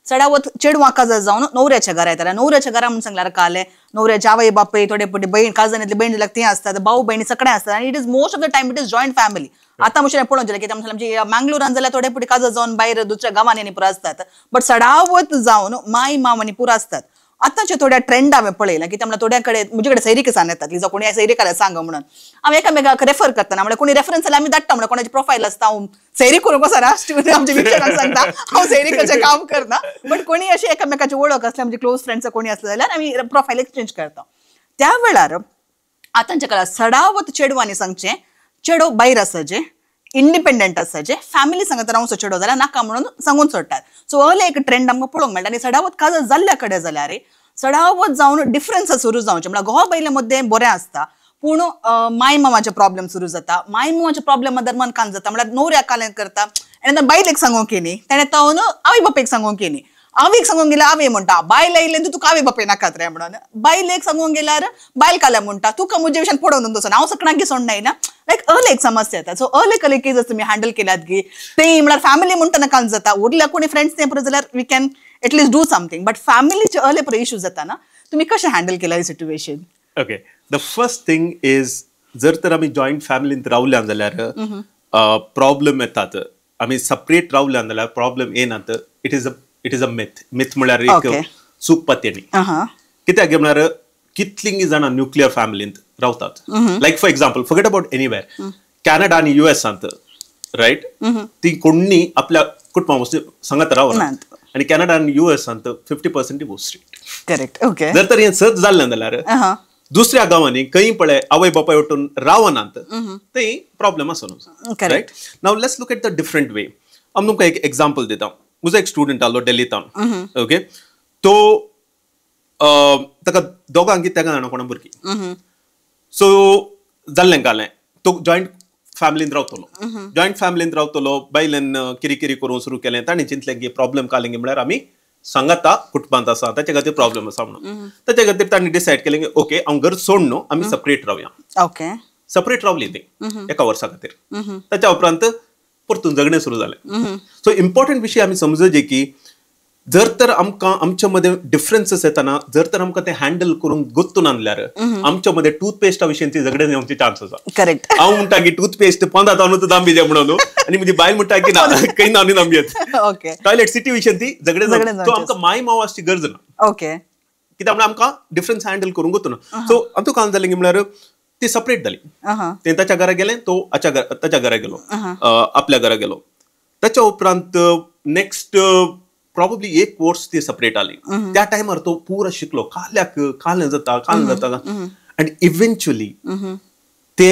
चडावत चेडवांका जर जावन न्हवऱ्याच्या घरा येताले न्हवऱ्याच्या घरा म्हणून सांगल्यार काले न्हवऱ्याच्या आवय बापय थोडे पटी बहीण काजनातली बहीण जाल्यार ते असतात भाऊ भयणी सगळे असतात आनी it is most of the time it is joint family आतां अशें पळोवंक गेल्यार कित्याक आमची मंगळुरान जाल्यार थोडे पटी काजर जावन भायर दुसऱ्या गांवांनी पुरो असतात बट चडावत जावन माय मामांनी पुरो असतात आतांचे थोड्या ट्रेंड हांवें पळयला की त्यामुळे थोड्या कडेन म्हजे कडेन सैरीक सांग येतात जो कोणी सैरीक आल्या सांग म्हणून हांव एकामेकाक रेफर करतना म्हणजे कोणी रेफरन्स जाल्यार आमी धाडटा म्हणजे कोणाची प्रोफायल आसता हांव सैरीक करूंक वचना आमच्या विचारांक सांगता हांव सैरीकाचें काम करना बट कोणी अशी एकामेकाची वळख आसल्या म्हणजे क्लोज फ्रेंड्स कोणी आसले जाल्यार आमी प्रोफायल एक्सचेंज करता त्या वेळार आतांच्या काळात सडावत चेडू आनी सांगचे चेडो भायर आसाचे इंडिपेंडंट आसाचे फॅमिली सांगत रावचो चेडो जाल्यार नाका म्हणून सांगून सोडटात. सो अर्ली एक ट्रेंड आमकां पळोवंक मेळटा. आनी सडावत काजार जाल्ल्या कडेन जाल्यार सडावत जावन डिफरन्स सुरू जावचे म्हळ्यार घोव बायले मध्ये बरें आसता पूण माय मामाचे प्रॉब्लेम सुरू जाता. माय मामाचे प्रॉब्लेम दरम्यान कान जाता म्हळ्यार न्हवऱ्याक कालें करता आनी बायलेक सांगूंक येनी ताणें तावन आवय बापेक सांगूंक येनी. आवयक सांगूंक गेल्यार आवय म्हणटा बायल आयले तुका आवय बापय नाकात रे म्हणून. बायलेक सांगूंक गेल्यार बायल काल्या म्हणटा तुका म्हजे विशयान पडोवन दवरना हांव सकणांकी सोडनाय ना. लायक अर्ले एक समस्या येता. सो अर्ले केसीस तुमी हँडल केल्यात गी ते म्हळ्यार फॅमिली म्हणटना कान जाता उरल्या कोणी फ्रेंड्स तें पळय जाल्यार we can at least do something but फॅमिलीचे अर्ले पळय इश्यूज जाता ना तुमी कशें हँडल केला ही situation. Okay the first thing is जर तर आमी जॉईंट फॅमिलींत रावल्या जाल्यार प्रॉब्लेम येतात. आमी सेपरेट रावल्या जाल्यार प्रॉब्लेम येनात. इट इज अ मिथ म्हळ्यार एक चूक पत्तेनी. कित्याक म्हळ्यार कितलीं जाणां न्युक्लियर फॅमिलींत रावतात. Like for example forget about anywhere Canada आनी युएसांत रायट ती कोणी आपल्या कुटुंबा सांगत रावनात. आनी कॅनडा आनी युएसांत 50% डिवोर्स रेट. करेक्ट. ओके जर तर हें सत जाल्लें जाल्यार दुसऱ्या गांवांनी खंय पळय आवय बापाय वटून रावनात थंय प्रॉब्लेम आसना. Right now let's look at the different way. हांव तुमकां एक एग्जाम्पल दिता. म्हजो एक स्टुडंट आसलो दिल्लींतल्यान. ओके तो ताका दोगांकी तेगा जाणा कोणा भुरगीं. सो जाल्लें कालें तो जॉयंट फॅमिलींत रावतलो. जॉयंट फॅमिलींत रावतलो बायलेन किरी किरी करूं सुरू केलें. ताणें चिंतलें की प्रॉब्लेम कालें म्हळ्यार आमी सांगाता कुटुंबांत आसा ताचे खातीर प्रॉब्लेम आसा म्हणून. ताचे खातीर ताणें डिसायड केलें की ओके हांव घर सोड न्हू आमी सेपरेट रावया. ओके सेपरेट रावली ती एका वर्सा खातीर. ताच्या उपरांत परतून जगणें सुरू जालें. सो इम्पॉर्टंट विशय आमी समजचे की जर तर आमकां आमच्या मध्ये डिफरन्सेस येताना जर तर आमकां ते हँडल करून गुंतून आणल्यार आमच्या मध्ये टूथपेस्टा विशयी झगडे येवचे चान्स आसा. करेक्ट. हांव म्हणटा की टूथपेस्ट 15 तानूच दांबी दे म्हणून आनी म्हजी बायल म्हणटा की ना खंय नानी दांबी येत. ओके. टॉयलेट सिटी विशयी ती झगडे सो आमकां माय मावाची गरज ना. ओके. कित्याक म्हळ्यार आमकां डिफरन्स हँडल करूंक गुंतूना. सो आमकां कान जालें की म्हळ्यार ती सेपरेट जाली. ते ताच्या घरा गेले तो ताच्या घरा गेलो आपल्या घरा गेलो. ताच्या उपरांत नेक्स्ट प्रॉब्ली एक वर्स ती सेपरेट आली. त्या टायमार तो पुरो शिकलो कालें जाता आनी इव्हेंच्युअली ते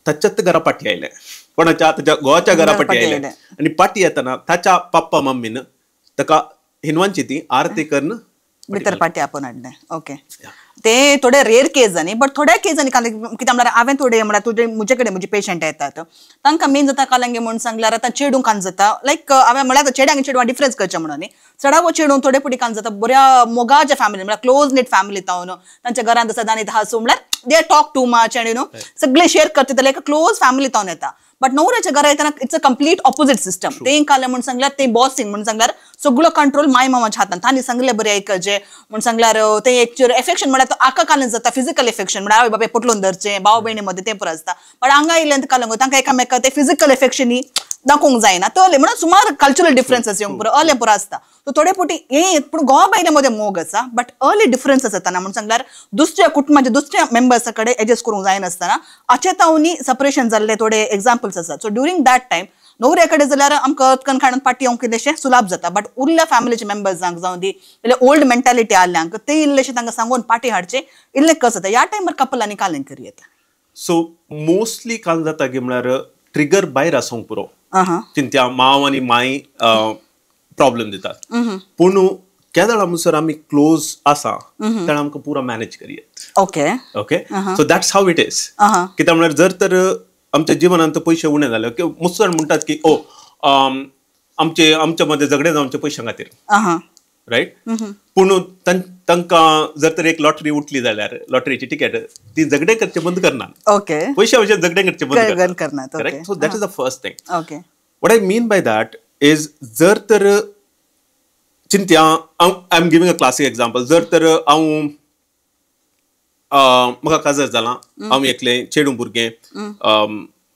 ताच्याच घरा पाठी आयले. कोणाच्या ताच्या घोवाच्या घरा पाठी आयले आनी पाठी येताना ताच्या पप्पा मम्मीन ताका हिनवांची ती आरती करून भितर पाठी आपण हाडलें. ओके. ते थोडे रेअर केस जानी बट थोड्या केसांनी कित्याक म्हळ्यार हांवें थोडे म्हळ्यार तुजे म्हजे कडेन म्हजे पेशंट येतात तांकां मेन जाता कालांगे म्हणून सांगल्यार आतां चेडूंक कान जाता लायक हांवें म्हळ्यार चेड्यांक चेडवां डिफरन्स करचें म्हणून न्ही. चडावो चेडूंक थोडे फावटी कान जाता बऱ्या मोगाच्या फॅमिली म्हळ्यार क्लोज नेट फॅमिली तावन तांच्या घरांत आसा आनी हांसू म्हळ्यार दे टॉक टू मच आनी सगळे शेअर करता जाल्यार एक क्लोज फॅमिली तावन येता. बट न्हवऱ्याच्या घरा येताना it's a complete opposite system. ते कालें म्हणून सांगल्यार ते बॉसींग म्हणून सांगल्यार सगळो कंट्रोल माय मामाच्या हातांत. तांणी सांगलें बरें आयकचें म्हणून सांगल्यार ते एक एफेक्शन म्हळ्यार आका कालें जाता फिजिकल एफेक्शन म्हळ्यार आवय बापाय पटलून धरचें भाव भयणी मध्ये ते पुरो आसता. बट हांगा येयलें कालंग तांकां एकामेका ते फिजिकल एफेक्शन ही दाखोवंक जायना. तले म्हणून सुमार कल्चरल डिफरन्सेस येवंक पुरो अर्ले पुरो आसता. सो थोडे फावटी हे पूण घोवा बायले मध्ये मोग आसा बट अर्ली डिफरन्सेस येताना म्हणून सांगल्यार दुसऱ्या कुटुंबाच्या दुसऱ्या मेंबर्सा कडेन एडजस्ट करूंक जायनासतना अचेतावनी सेपरेशन जाल्ले थोडे एक्झाम्पल्स आसात. सो ड्युरिंग दॅट टायम न्हवऱ्या कडेन जाल्यार आमकां अतकन खाणून पाटी येवंक कितेंशें सुलाभ जाता. बट उरल्या फॅमिलीचे मेंबर्सांक जावं दी ओल्ड मेंटॅलिटी आल्ल्यांक ते इल्लेशें तांकां सांगून पाटी हाडचें इल्लें कस जाता. ह्या टायमार कपलांनी कालें करी येता. सो मोस्टली कान जाता की म्हळ्यार ट्रिगर भायर आसूंक पुरो चिंत्या माव आनी माय प्रॉब्लेम दितात. पूण केदाळ म्हणसर आमी क्लोज आसा तेन्ना आमकां पुरो मॅनेज करियेत. Okay. Okay. So that's how it is. कित्याक म्हळ्यार जर तर आमच्या जिवनांत पयशे उणे जाले की मुसळ म्हणटात की ओ आमच्या मध्ये झगडे जावचे पयशां खातीर रायट. पूण तांकां जर तर एक लॉटरी उठली जाल्यार लॉटरीची टिकेट ती झगडे करचे बंद करनात. ओके. पयशा वयचे झगडे करचे बंद करनात. Correct. So that is the first thing. Okay. What I mean by that is जर तर चिंत्या I am giving a classic example. जर तर हांव म्हाका काजर जालां हांव एकलें चेडूं भुरगें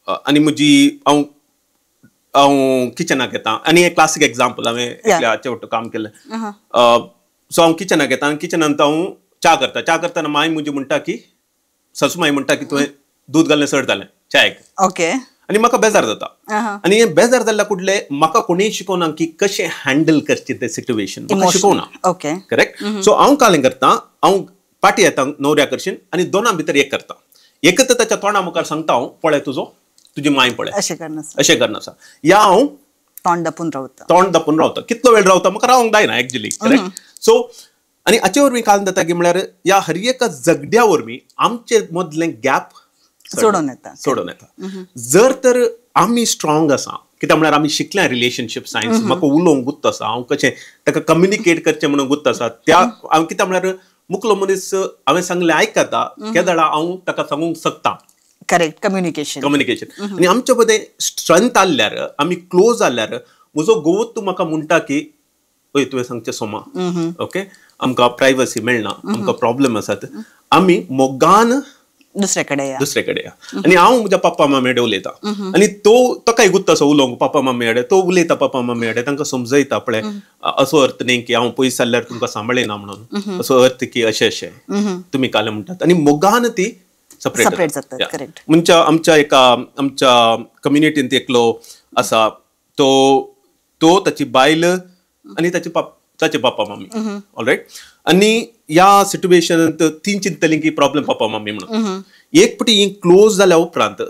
आनी म्हजी हांव किचनाक येता आनी एक क्लासीक एक्झाम्पल हांवें एकल्याचे वट्ट काम केलें. सो हांव किचनाक येता आनी किचनांत हांव च्या करताना माय म्हजी म्हणटा की सासूमाय म्हणटा की तुवें दूद घालून चड जालें चायक. ओके. आनी म्हाका बेजार जाता. आनी हें बेजार जाल्ल्या कुडले म्हाका कोणीय शिकोवना की कशें हँडल करचें तें सिट्युएशन म्हाका शिकोवना. ओके. करेक्ट. सो हांव कालें करता हांव पाटी येता न्हवऱ्या कडच्यान आनी दोनां भितर एक करता. एकच ताच्या तोंडा मुखार सांगता हांव पळय तुजी माय पळय अशें करना अशें करनासा या हांव तोंड दापून रावता तोंड दापून रावता कितलो वेळ रावता म्हाका रावंक जायना एक्चुअली करेक्ट सो आनी हाचे वरवीं काल जाता की म्हळ्यार ह्या हर एका झगड्या वरवीं आमचे मदलें गॅप सोडून येता जर तर आमी स्ट्रॉंग आसा कित्याक म्हळ्यार आमी शिकल्या रिलेशनशीप सायन्स म्हाका उलोवंक गुत्त आसा हांव कशें ताका कम्युनिकेट करचें म्हणून गुत्त आसा त्या हांव कित्याक म्हळ्यार मुखलो मनीस हांवें सांगलें आयकता त्या वेळा हांव ताका सांगूंक शकता करेक्ट कम्युनिकेशन आनी आमचे मदें स्ट्रेंथ आसल्यार आमी क्लोज जाल्यार म्हजो घोवूच तूं म्हाका म्हणटा की पळय तुवें सांगचें सोमा ओके आमकां प्रायवसी मेळना आमकां प्रॉब्लेम आसात आमी मोगान दुसरे कडेन आनी हांव म्हज्या पप्पा मामे कडेन उलयता आनी ताकाय गुत्त असो उलोवंक पप्पा मामे कडेन तो उलयता पप्पा मामे कडेन तांकां समजयता पळय असो अर्थ न्ही की हांव पयस जाल्यार तुमकां सांबाळिना म्हणून असो अर्थ की अशें तुमी काल म्हणटात आनी मोगान ती सेपरेट जातात करेक्ट आमच्या कम्युनिटींत एकलो आसा तो ताची बायल आनी ताचे पप्पा मम्मी ऑलरायट आनी ह्या सिट्युएशनांत ती चिंतली की प्रॉब्लेम पप्पा मम्मी म्हणून एक पटी क्लोज जाल्या उपरांत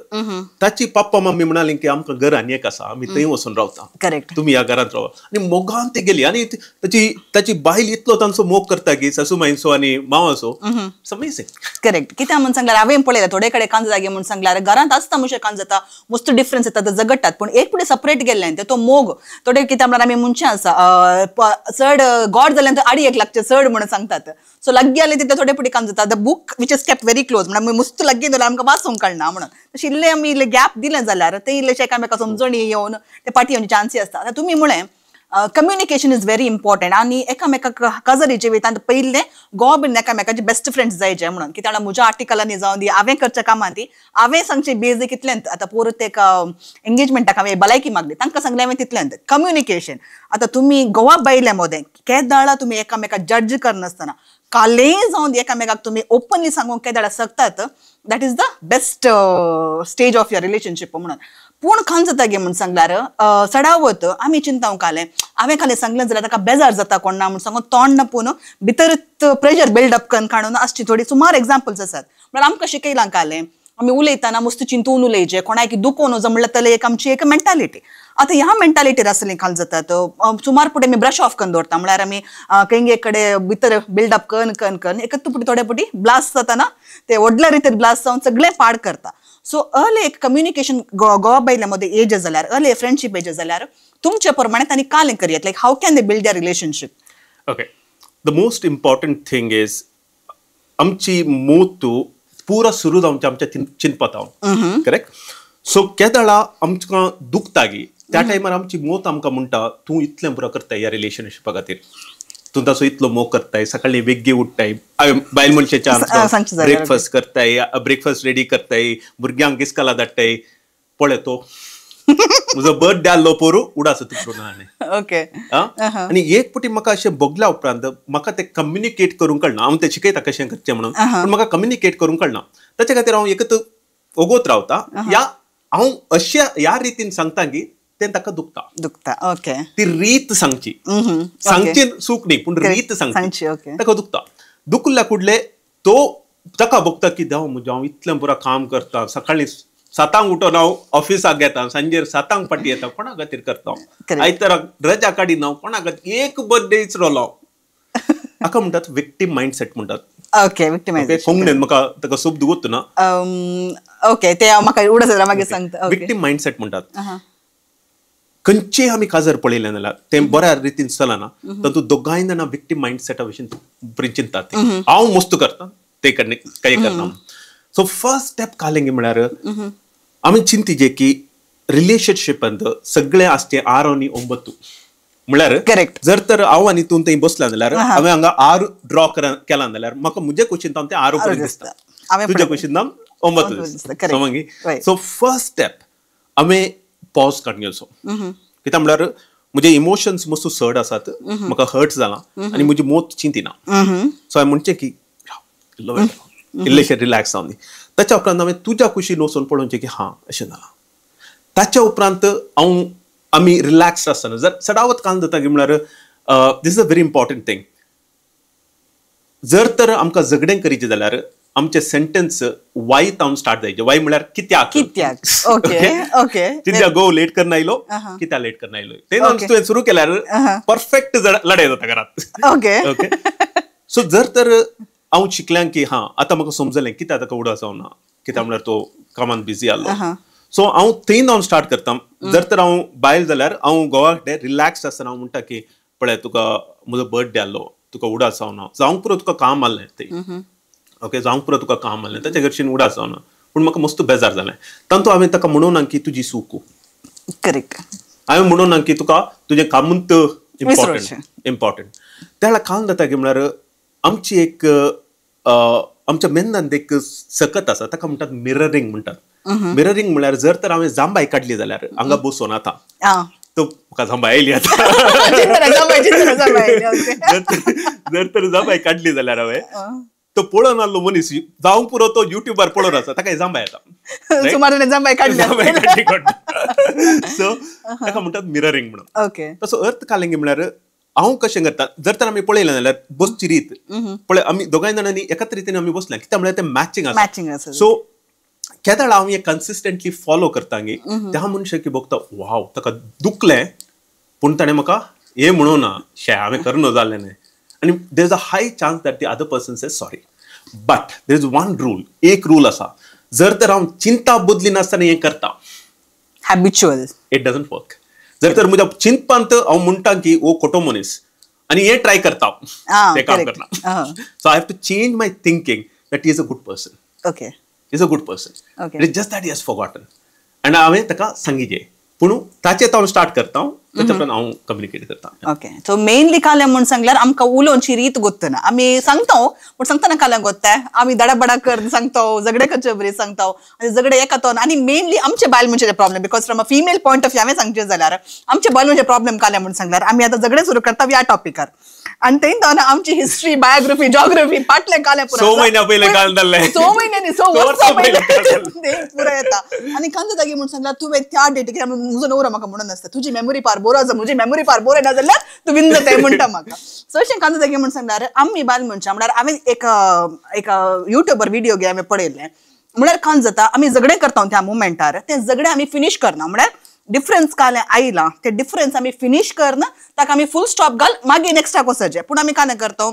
ताची पप्पा मम्मी म्हणाली की आमकां घर आनी एक आसा आमी थंय वचून रावता करेक्ट तुम्ही ह्या घरांत रावा आनी मोगान ते गेली आनी ताची बायल इतलो तांचो मोग करता की सासूमाईंचो आनी मावाचो अमेझिंग करेक्ट कित्याक म्हणून सांगल्यार हांवें पळयलां थोडे कडेन कांज जागे म्हणून सांगल्यार घरांत आसता मुशे कांज जाता मस्त डिफरन्स येता ते झगडटात पूण एक पुढे सेपरेट गेल्ल्यान तो मोग थोडे कित्याक म्हळ्यार आमी मनशां आसा चड गॉड जाल्यान आडी एक लागचे चड म्हणून सांगतात सो लागीं आले तितले थोडे पुढे कांज जाता the book which is kept very close म्हळ्यार मस्त लागीं जाल्यार आमकां वाचूंक कळना म्हणून तशें इल्लें आमी इल्लें गॅप दिलें जाल्यार ते इल्लेशें एकामेका समजणी येवन ते पाटी येवचे चान्सीस आसता आतां तुमी म्हळें कम्युनिकेशन इज व्हेरी इम्पॉर्टंट आनी एकामेकाक काजरी जिवितांत पयलें गो बीन एकामेकाचे बेस्ट फ्रेंड्स जायचे म्हणून कित्याक म्हज्या आर्टिकलांनी जावन दी हांवें करच्या कामांत ती हांवें सांगचें बेजीक इतलेंत आतां परत एक एंगेजमेंटाक हांवें भलायकी मागली तांकां सांगलें हांवें तितलेंत कम्युनिकेशन आतां तुमी गोवा बायल्या मोदें केदाळा तुमी एकामेकाक जड्ज करनासतना कालेय जावन एकामेकाक तुमी ओपनली सांगूंक केदाळा शकतात that is the best stage of your relationship म्हणून पूण खंय जाता गे म्हूण सांगल्यार सडावत आमी चिंतावंक आले हांवें खाली सांगलें जाल्यार ताका बेजार जाता कोण ना म्हूण सांगून तोंड नपून भितर प्रेशर बिल्डअप करून काडून आसची थोडी सुमार एग्जाम्पल्स आसात म्हळ्यार आमकां शिकयलां काले आमी उलयतना मस्त चिंतून उलयचे कोणाक दुखोवन वचो म्हणल्यार तले एक आमची एक मेंटालिटी आतां ह्या मेंटालिटीर आसली खाल जातात सुमार पुढे आमी ब्रश ऑफ करून दवरता म्हळ्यार आमी खंय एक कडेन भितर बिल्डअप करून एकच पुटी थोडे पुटी ब्लास्ट जातना ते व्हडल्या रितीन ब्लास्ट जावन सगळें पाड करता सो अर्ली एक कम्युनिकेशन गोवा बायल्या मध्ये एज जाल्यार अर्ली फ्रेंडशीप एज जाल्यार तुमचे प्रमाणे तांणी कालें करियत like how can they build their relationship okay the most important thing is आमची मोतू पुरा सुरू जावंचे आमच्या चिंतपतावन करेक्ट सो केदाळा आमकां दुखता गी त्या टायमार आमची मोत आमकां म्हणटा तूं इतलें बरो करता ह्या रिलेशनशिपा खातीर तूं ताचो इतलो मोग करताय सकाळी वेग्गी उठताय बायल मनशाच्या ब्रेकफास्ट करताय ब्रेकफास्ट रेडी करताय भुरग्यांक इस्काला धाडटाय पळय तो म्हजो बर्थडे आसलो पोरू उडास तुका ओके आनी एक पुटी म्हाका अशें बगल्या उपरांत म्हाका तें कम्युनिकेट करूंक कळना हांव तें शिकयता कशें करचें म्हणून पूण म्हाका कम्युनिकेट करूंक कळना ताचे खातीर हांव एकच ओगोत रावता या हांव अशा ह्या रितीन सांगता की ते ताका दुखता ओके ती रीत सांगची सांगची सूख न्ही पूण रीत सांगची ताका दुखल्या कुडले तो ताका बघता की देव म्हजें हांव इतलें बरो काम करता सकाळी 7 उठोन हांव ऑफिसाक येता सांजेर 7 पाटी येता कोणा खातीर करता आयताराक रजा काडीना हांव कोणा खातीर एक बर्थडे इचरलो हाका म्हणटात विक्टीम मायंडसेट म्हणटात ओके विक्टिमायझेशन कोंगणेन म्हाका ताका शब्द गोत ना ओके ते म्हाका उडस मागीर सांगता विक्टीम मायंडसेट म्हणटात खंयचेय आमी काजार पळयलें जाल्यार तें बऱ्या रितीन चलना तातूंत दोगांय जाणां विक्टीम मायंडसेटा विशीं चिंतात हांव मस्त करता ते कांय करना सो फर्स्ट स्टेप कालें म्हळ्यार आमी चिंतीजे की रिलेशनशिपांत सगळें आसचें 6 आनी 9 म्हळ्यार करेक्ट जर तर हांव आनी तूं थंय बसला जाल्यार हांवें हांगा 6 ड्रॉ केला जाल्यार म्हाका म्हजे कुशीन ते 6 पर्यंत दिसता तुज्या कुशीन 9 दिसता सो फर्स्ट स्टेप हांवें पॉज काडून घेवचो कित्याक म्हळ्यार म्हजे इमोशन्स मस्त चड आसात म्हाका हर्ट जाला आनी म्हजी मोत चिंतिना सो हांवें म्हणचें की इल्लेशें रिलॅक्स जावन ताच्या उपरांत हांवें तुज्या कुशीन वचून पळोवचें की हां अशें जालां ताच्या उपरांत आमी रिलॅक्स आसतना जर सडावत काल जाता की म्हळ्यार this is a very important thing जर तर आमकां झगडें करीचें जाल्यार आमचे सेंटेन्स वाईत हांव स्टार्ट जायचे. वाय म्हळ्यार कित्याक. कित्याक गो लेट करना आयलो, कित्याक लेट करना आयलो, ते तुवें सुरू केल्यार परफेक्ट लढाई जाता घरात. ओके. सो जर तर हांव शिकल्यां की आतां म्हाका समजलें कित्याक ताका उडो जावना, कित्याक म्हळ्यार तो कामान बिजी आसलो. सो हांव थंय हांव स्टार्ट करता. जर तर हांव बायल जाल्यार हांव घोवा कडेन रिलॅक्स आसतना हांव म्हणटा की पळय तुका म्हजो बर्थडे आसलो, तुका उडास जावना, जावंक पुरो तुका काम आसलें तें. ओके, जावंक पुरो तुका काम आसलें, तेच्या कडच्यान उडास जावना, पूण म्हाका मस्त बेजार जालें. तांतू हांवें ताका म्हणूं ना की तुजी चूक. करेक्ट. हांवें म्हणूं ना की तुका तुजें कामूच इम्पॉर्टंट. त्या वेळार काम जाता की म्हळ्यार आमची एक आमच्या मेंदांत एक सकत आसा, ताका म्हणटात मिररिंग म्हणटात. मिररिंग म्हळ्यार जर तर हांवें जांबाय काडली जाल्यार हांगा बसून आतां तो म्हाका जांबाय आयली आतां. जर तर जांबाय काडली जाल्यार हांवें तो पळोवन आसलो मनीस जावंक पुरो तो युट्यूबार पळोवन आसा, ताका जांबाय येता. जांबाय काडली. सो ताका म्हणटात मिररिंग म्हणून. तसो अर्थ कालेंगी म्हळ्यार हांव कशें करता, जर तर आमी पळयलें जाल्यार बसची रीत पळय, आमी दोगांय जाणांनी एकाच रितीन आमी बसल्या, कित्याक म्हळ्यार तें मॅचिंग आसा. सो केदां हांव हें कन्सिस्टंटली फॉलो करता गे, त्या मनशाक बघता वाव ताका दुखलें पूण ताणें म्हाका हें म्हणूं ना, हांवें करना जाल्लें न्हय. आनी there is a high chance that the other person says sorry. But there is one rule, एक रूल आसा, जर तर हांव चिंता बदली नासतना हें करता, हॅबिच्युअल, इट डजंट वर्क. जर तर म्हज्या चिंतपांत हांव म्हणटा की ओ खोटो मनीस आनी हें ट्राय करता, तें काम करना. So I have to change my thinking that he is a good person. Okay, is a good person. It is just that he has forgotten. आनी हांवें ताका सांगितलें, पूण ताचेर हांव स्टार्ट करता, ताच्या उपरांत हांव कम्युनिकेट करता. ओके. सो मेनली कालें म्हूण सांगल्यार आमकां उलोवची रीत गोत्तना, आमी सांगता पूण सांगतना काल्यां गोत्ताय, आमी दडाबडा कर सांगता, झगडे करचे बरी सांगता, आनी झगडे येकातोन. आनी मेनली आमचे बायल म्हणजे problem, because from a female point of view हांवें सांगचें जाल्यार आमचे बायल म्हणजे प्रॉब्लेम काल्यां म्हूण सांगल्यार आमी आतां झगडे सुरू करता ह्या टॉपिकार. आनी तेन्ना आमची हिस्ट्री, बायोग्राफी, जॉग्राफी फाटलें कालें पुरो 6 म्हयन्या पयलें काल जाल्लें, 6 म्हयन्यांनी 6 वर्सां पयलें पुरो येता. आनी कांदा जागी म्हूण सांगल्यार तुवें त्या डेटीक म्हजो नवरो म्हाका म्हणून आसता तुजी मेमरी पार बरो आसा, म्हजी मेमरी पार बरो ना जाल्यार तूं विन जाताय म्हणटा म्हाका. सो अशें कांदा जागी म्हूण सांगल्यार आमी बायल मनशां म्हळ्यार हांवें एक युट्यूबर व्हिडिओ घे हांवें पळयलें. म्हळ्यार कांद जाता आमी झगडे करता त्या मुमेंटार, तें झगडे आमी फिनीश करना, म्हळ्यार डिफरन्स कालें आयला ते डिफरन्स आमी फिनीश करना, ताका आमी फुल स्टॉप घाल, मागीर नेक्स्टाक वचचें. पूण आमी कालें करता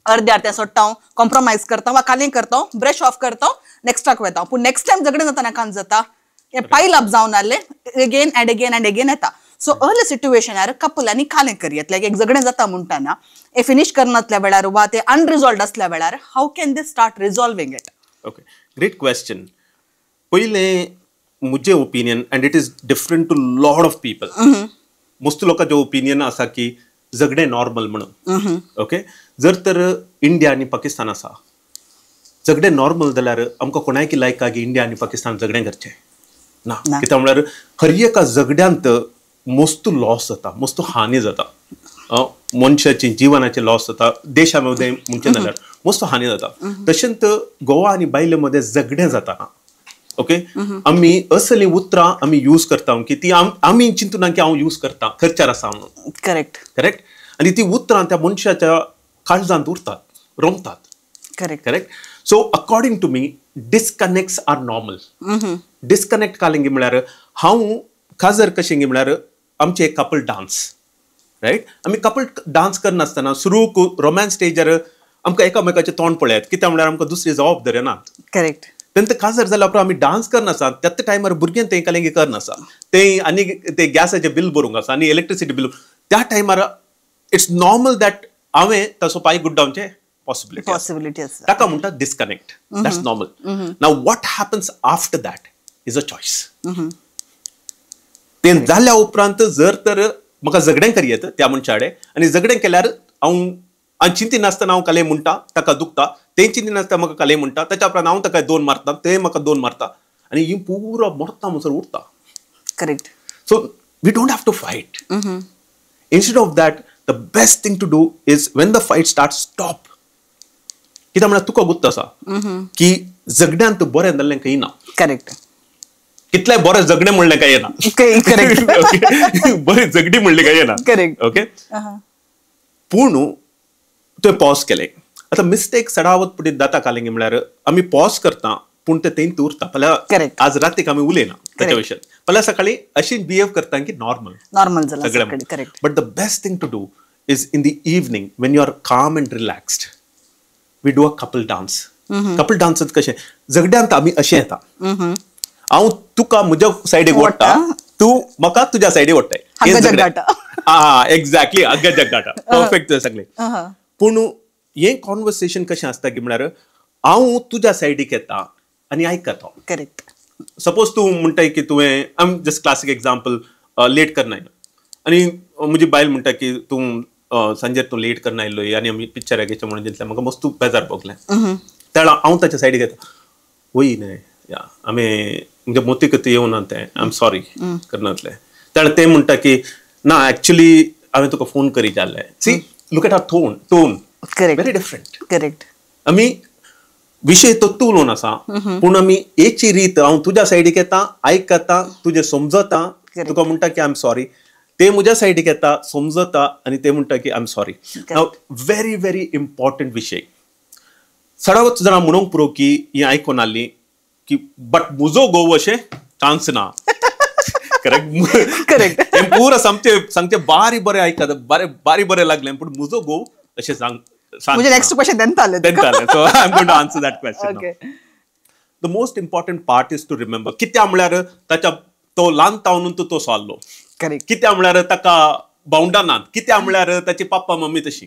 अर्द्यार तें सोडटा, कॉम्प्रोमायज करता वा कालें करता, ब्रश ऑफ करता, नेक्स्टाक वता. पूण नेक्स्ट टायम झगडे जाताना कांद जाता हें पायल अप जावन आसलें again end again end again येता. सो अर्ले सिट्युएशनार कपलांनी कालें करियत, लायक एक झगडें जाता म्हणटाना हें फिनीश करनासल्या वेळार वा ते अनरिजॉल्वड आसल्या वेळार how can they start resolving it. Okay, great question. पयलें मुझे opinion and it is different to lot of people. Most लोकांचें ओपिनियन आसा की झगडे नॉर्मल म्हणून. ओके, जर तर इंडिया आनी पाकिस्तान आसा, झगडे नॉर्मल जाल्यार आमकां कोणायक लायक की इंडिया आनी पाकिस्तान झगडें करचें ना. कित्याक म्हळ्यार हर एका झगड्यांत मस्त लॉस जाता, मस्त हानी जाता, मनशाची जिवनाचे लॉस जाता, देशा मध्ये म्हणचें जाल्यार मस्त हानी जाता. तशेंच गोवा आनी बायले मध्ये झगडें जाता. ओके, आमी असली उतरां आमी यूज करता की ती आमी चिंतूना की हांव यूज करता खर्चार आसा म्हणून. करेक्ट. आनी ती उतरां त्या मनशाच्या काळजांत उरतात, रमतात. Correct. So according to me disconnects are normal. Disconnect कालेंगी म्हळ्यार हांव खाजर कशें गी म्हळ्यार आमचे एक कपल डान्स, रायट. आमी कपल डान्स करनासतना सुरू रोमॅन्स स्टेजार आमकां एकामेकाचें तोंड पळयात, कित्याक म्हळ्यार आमकां दुसरी जबाबदारी ना. करेक्ट. तेन्ना काजर जाल्या उपरांत आमी डान्स करनासा, त्याच टायमार भुरग्यां तें कालेंगी करनासा, तें आनी तें गॅसाचें बिल भरूंक आसा आनी इलेक्ट्रिसिटी बिल, त्या टायमार इट्स नॉर्मल दॅट हांवें तसो पांय गुड्डावचें पॉसिबिलिटी आसा. ताका म्हणटा disconnect. That's normal. Now what happens after that is a choice. तें जाल्या उपरांत जर तर म्हाका झगडें करियत त्या मनशा कडेन आनी झगडें केल्यार हांव चिंती नासतना हांव कालें म्हणटा, ताका दुखता, तें चिंती नासतना म्हाका कालें म्हणटा, ताच्या उपरांत हांव ताका 2 मारता, तें म्हाका 2 मारता आनी ही पुरो मोरता म्हणसर उरता. Correct. So we don't have to fight. Instead of that the best thing to do is when the fight start stop. कित्याक म्हळ्यार तुका गुर्त आसा की झगड्यांत बरें जाल्लें खंय ना. करेक्ट. कितले बरें झगडें म्हणलें काय येना. बरें झगडी म्हणलें काय येना. करेक्ट. ओके, पूण तुवें पॉज केलें आता मिस्टेक सडावत पुढे जाता कालिंगे म्हळ्यार आम्ही पॉज करता पूण ते तेंत उरता पल्या Correct. आज रातीक आम्ही उलयना त्याच्या विशयी पल्या सकाळी अशी बिहेव करता की नॉर्मल सगळ्या झालं correct but the best thing to do is in the evening when you are calm and relaxed we do a couple dance couple dance कशें झगड्यांत आमी अशें येता हांव तुका म्हज्या सायडीक ओडटा तू म्हाका तुज्या सायडीक ओडटाय एक्झॅक्टली अग्ग जगाटा परफेक्ट सांगले पूण हे कॉन्वर्सेशन कशें आसता की म्हळ्यार हांव तुज्या सायडीक येता आनी आयकता करेक्ट सपोज तूं म्हणटाय की तुवें I am just classic example late करना आनी म्हजी बायल म्हणटा की तूं सांजेर तूं लेट करना आयल्लो आनी आमी पिक्चराक गेचे म्हणून दितलें म्हाका मस्त बेजार भोगलें त्या हांव ताच्या सायडीक येता वय न्हय या आमी म्हणजे मोतीक येवना तें आय एम सॉरी करनातलें त्या ते म्हणटा की ना एक्चुली हांवें तुका फोन करी जाल्लें see look at our tone very different correct आमी विषय तो उलोवन आसा पूण आमी एची रीत हांव तुज्या सायडीक येता आयकता तुजें समजता तुका म्हणटा की आय एम सॉरी ते म्हज्या सायडीक येता समजता आनी ते म्हणटा की I am sorry very very important विशय सडावत जाणां म्हणूंक पुरो की ही आयकून आसली की बट म्हजो घोव अशें चान्स ना करेक्ट पुरो सांगचे बारी बरें आयकता बारी बरें लागलें पूण म्हजो घोव अशें सांग म्हणजे नेक्स्ट क्वेश्चन त्यांना आले so I'm going to answer that question now. The most important part is to remember कित्या म्हळ्यार ताच्या तो ल्हान तावनून तो सोल्लो करेक्ट कित्या म्हळ्यार ताका बाउंडानात कित्या म्हळ्यार ताची पप्पा मम्मी तशी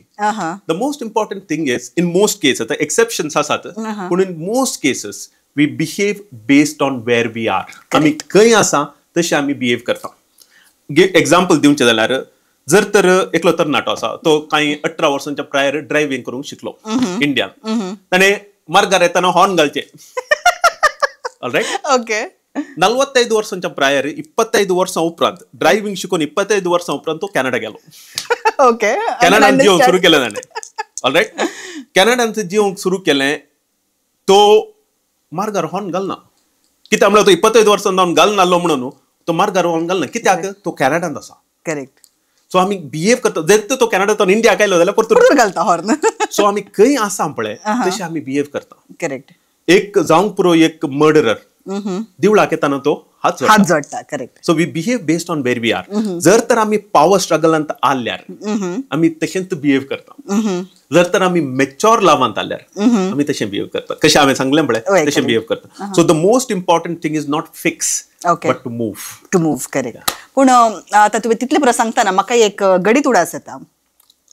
the most important thing is in most cases exceptions आसात पूण in most cases we behave based on where we are आमी खंय आसा तशें आमी बिहेव करता एक्झाम्पल दिवचें जाल्यार जर तर एकलो तरणाटो आसा तो काही 18 वर्सांच्या प्रायर ड्रायव्हिंग करूंक शिकलो इंडियान ताणें मार्गार येताना हॉर्न घालचे ऑलरायट ओके 45 वर्सांच्या प्रायर 25 वर्सां उपरांत ड्रायव्हिंग शिकून 25 वर्सां उपरांत तो कॅनडा गेलो ओके कॅनडान जिवंक सुरू केलें ताणें ऑलरायट कॅनडान जिवंक सुरू केलें तो मार्गार हॉर्न घालना कित्याक म्हळ्यार तो 25 वर्सां जावन घालनासलो म्हणून तो मार्गार हॉर्न घालना कित्याक तो कॅनडांत आसा करेक्ट सो आमी बिहेव करता जर तो कॅनडातून इंडियाक आयलो जाल्यार परतून घालता हॉर्न सो आमी खंय आसा पळय तशें आमी बिहेव करता करेक्ट एक जावंक पुरो एक मर्डरर देवळाक येताना तो हात जोडटा correct so we behave based on where we are जर तर आमी पॉवर स्ट्रगलांत आल्यार आमी तशेंच बिहेव करता जर तर आमी मेच्युअर लावांत आल्यार आमी तशें बिहेव करता कशें हांवें सांगलें पळय तशें बिहेव करता so the most important thing is not fix but to move correct पूण आता तुवें तितले बरो सांगतना म्हाका एक गडीत उडास येता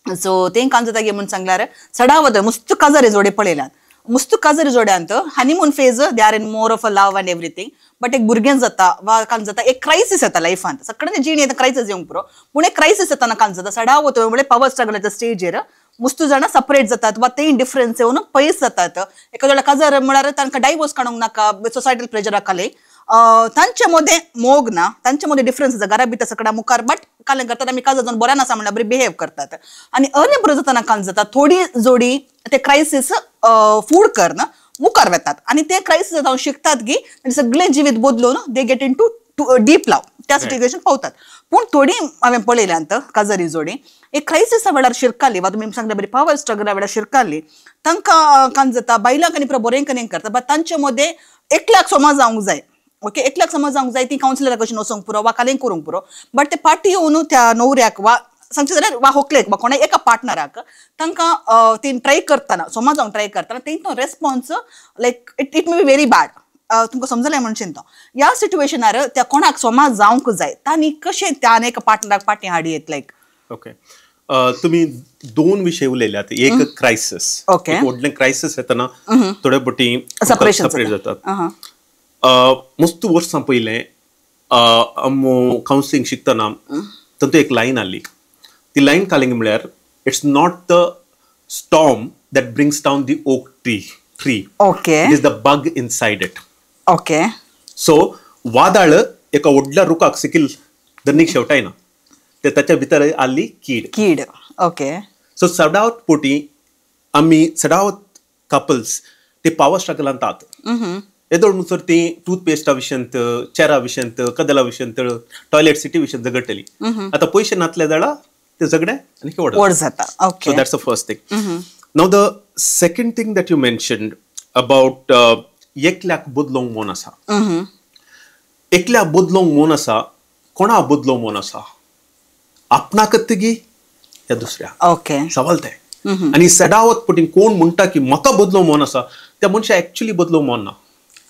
सो तें कांय जाता गे म्हणून सांगल्यार सडावत मस्त काजारी जोडे पळयल्यात मस्त काजारी जोड्यांत honeymoon phase they are in more of a love and everything but एक भुरगें जाता वा कांय जाता एक क्रायसीस येता लायफांत सगळ्यांनी जीण येता क्रायसीस येवंक पुरो पूण एक क्रायसीस येताना कांय जाता सडावत म्हणजे पॉवर स्ट्रगलाच्या स्टेजीर मस्त जाणां सपरेट जातात वा ते डिफरन्स येवन पयस जातात एखाद्या काजार म्हळ्यार तांकां डायवोर्स काडूंक नाका सोसायटल प्रेजरा खाली तांचे मध्ये मोग ना तांचे मध्ये डिफरन्स आसा घरा भितर सगळ्या मुखार बट कालें करतात आमी काजार जावन बऱ्या नासा म्हणल्यार बरी बिहेव करतात आनी अने बरो जाताना कांय जाता थोडी जोडी ते क्रायसीस फूड करना मुखार वेतात आनी ते क्रायसीस जावन शिकतात की सगळें जिवीत बदलून they get into deep love त्या सिच्युएशन पावतात पूण थोडी हांवें पळयल्यांत काजारी जोडी एक क्रायसिसा वेळार शिरकाली वा तुमी सांगले बरी पॉवर स्ट्रगला वेळार शिरकाली तांकां कांय जाता बायलांक आनी पुरो बरें करें करता बट तांचे मध्ये एकल्याक समाज जावंक जाय ओके एकल्याक समज जावंक जाय ती कावन्सिलराक कशी वचोंक पुरो वा कालेंक करूंक पुरो बट ते पार्टी येवन त्या नवऱ्याक वा सांगचे जाल्यार वा व्हंकलेक वा कोणाक एका पार्टनराक तांकां ती ट्राय करतना समज जावन ट्राय करतना तेंचो response like it may be very bad तुमकां समजलें म्हणून चिंता ह्या सिच्युएशनार त्या कोणाक समाज जावंक जाय तांणी कशें त्या एका पार्टनराक पाटी हाडी येत लायक ओके तुम्ही दोन विषय उलयल्यात एक क्रायसिस ओके व्हडलें क्रायसिस येतना थोडे पटी सेपरेट जातात मस्त वर्सां पयलें कावन्सिलिंग शिकतना तातूंत एक लायन आसली ती लायन कालिंग म्हळ्यार it's not the storm that brings down the oak tree okay it is the bug inside it okay so वादळ एका व्हडल्या रुखाक सिकील धरणीक शेवटायना ते ताच्या भितर आसली कीड ओके सो सडावत पोटी आमी सडावत कपल्स ते पॉवर स्ट्रगलांत आसात येदोळ म्हणसर ती टूथपेस्टा विशयंत चेरा विशयंत कदला विशयंत टॉयलेट सिटी विशयंत झगडटली आता पयशे नातले जाल्यार ते झगडे आनी वड जाता so that's the first thing now the second thing that you mentioned about एकल्याक बदलोंक मोन आसा. एकल्या बदलोंक मोन आसा, कोणा बदलोंक मोन आसा? आपणाकच तेगी या दुसऱ्या. ओके. सवाल ते. आणि सदावत पटीन कोण म्हणटा की म्हाका बदलोंक मोन आसा, त्या मनशा एक्चुअली बदलोंक मोन ना.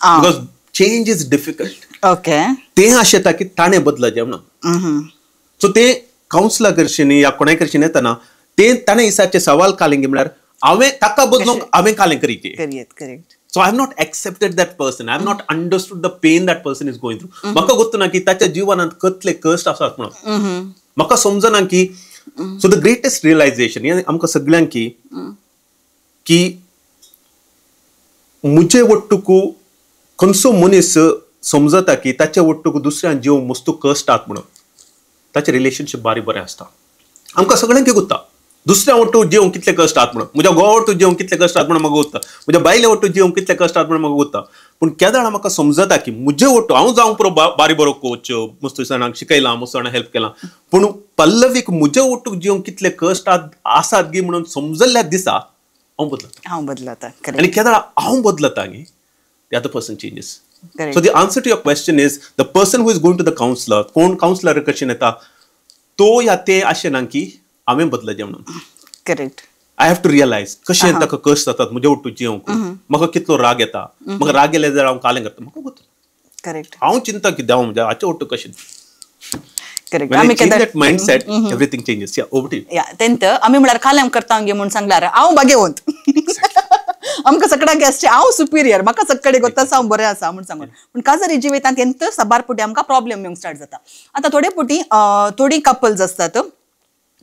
Because change is difficult. Okay. ते आशेता की ताणें बदलचें म्हणून. सो ते काउन्सिलर करचें या कोणाय करचें येतना ते ताणें हिसाचे सवाल कालेंगे म्हळ्यार हांवें ताका बदलोंक हांवें कालें करीत. Correct. So I have not accepted that person. I have not understood the pain that person is going through. म्हाका गोत्तना की ताच्या जिवनांत कसले कश्ट आसात म्हणून. म्हाका समजना की सो द ग्रेटेस्ट रियलायझेशन आमकां सगळ्यांक की मुजे वट्टुकू खंयचो मनीस समजता की ताच्या वट्टुकू दुसऱ्यान जिव मस्तू कश्ट आत म्हणून ताचें रिलेशनशीप बारी बरें आसता. आमकां सगळ्यांक गोत्ता दुसऱ्या वट्टू जिवंक कितले कश्ट आत म्हणून. म्हज्या घोवा वट्टू जिवंक कितले कश्ट आत म्हणून म्हाका गोत्ता. म्हज्या बायले वट्टू जिवंक कितले कश्ट आत म्हणून म्हाका गोत्ता. पूण केदां म्हाका समजता की म्हजे वट्टू हांव जावंक पुरो बारी बरो कोच, मस्त जाणांक शिकयलां, मस्त जाणांक हेल्प केलां, पूण पल्लवीक म्हजे वट्टूक जिवंक कितले कश्ट आसात गी म्हणून समजल्ल्या दिसा हांव बदलता. आनी केदां हांव बदलता गी the other person changes. Correct. So the answer to your question is the person who is going to the counselor, कोण काउन्सिलर करचें येता तो या ते अशें ना की हांवें बदलचें म्हणून. Correct. I have to realise कशें ताका कश्ट जातात म्हजे वट्टू जिवंक. म्हाका कितलो राग येता, म्हाका राग येले जाल्यार हांव कालें करता. म्हाका गोत करेक्ट. हांव चिंता कितें हांव म्हणजे हाचे वट्टू कशें. Correct. When I change that mindset, everything changes. Yeah, over to you. या तेंत आमी म्हळ्यार कालें करता गे म्हणून सांगल्यार हांव भाग्यवंत. आमकां सगळ्यांक आसचे हांव सुपिरियर, म्हाका सगळे गोत्ता हांव बरें आसा म्हणून सांगून. पूण काजारी जिवितांत एंत सबार पुटी आमकां प्रॉब्लेम येवंक स्टार्ट जाता. आतां थोडे पुटी थोडी कपल्स असतात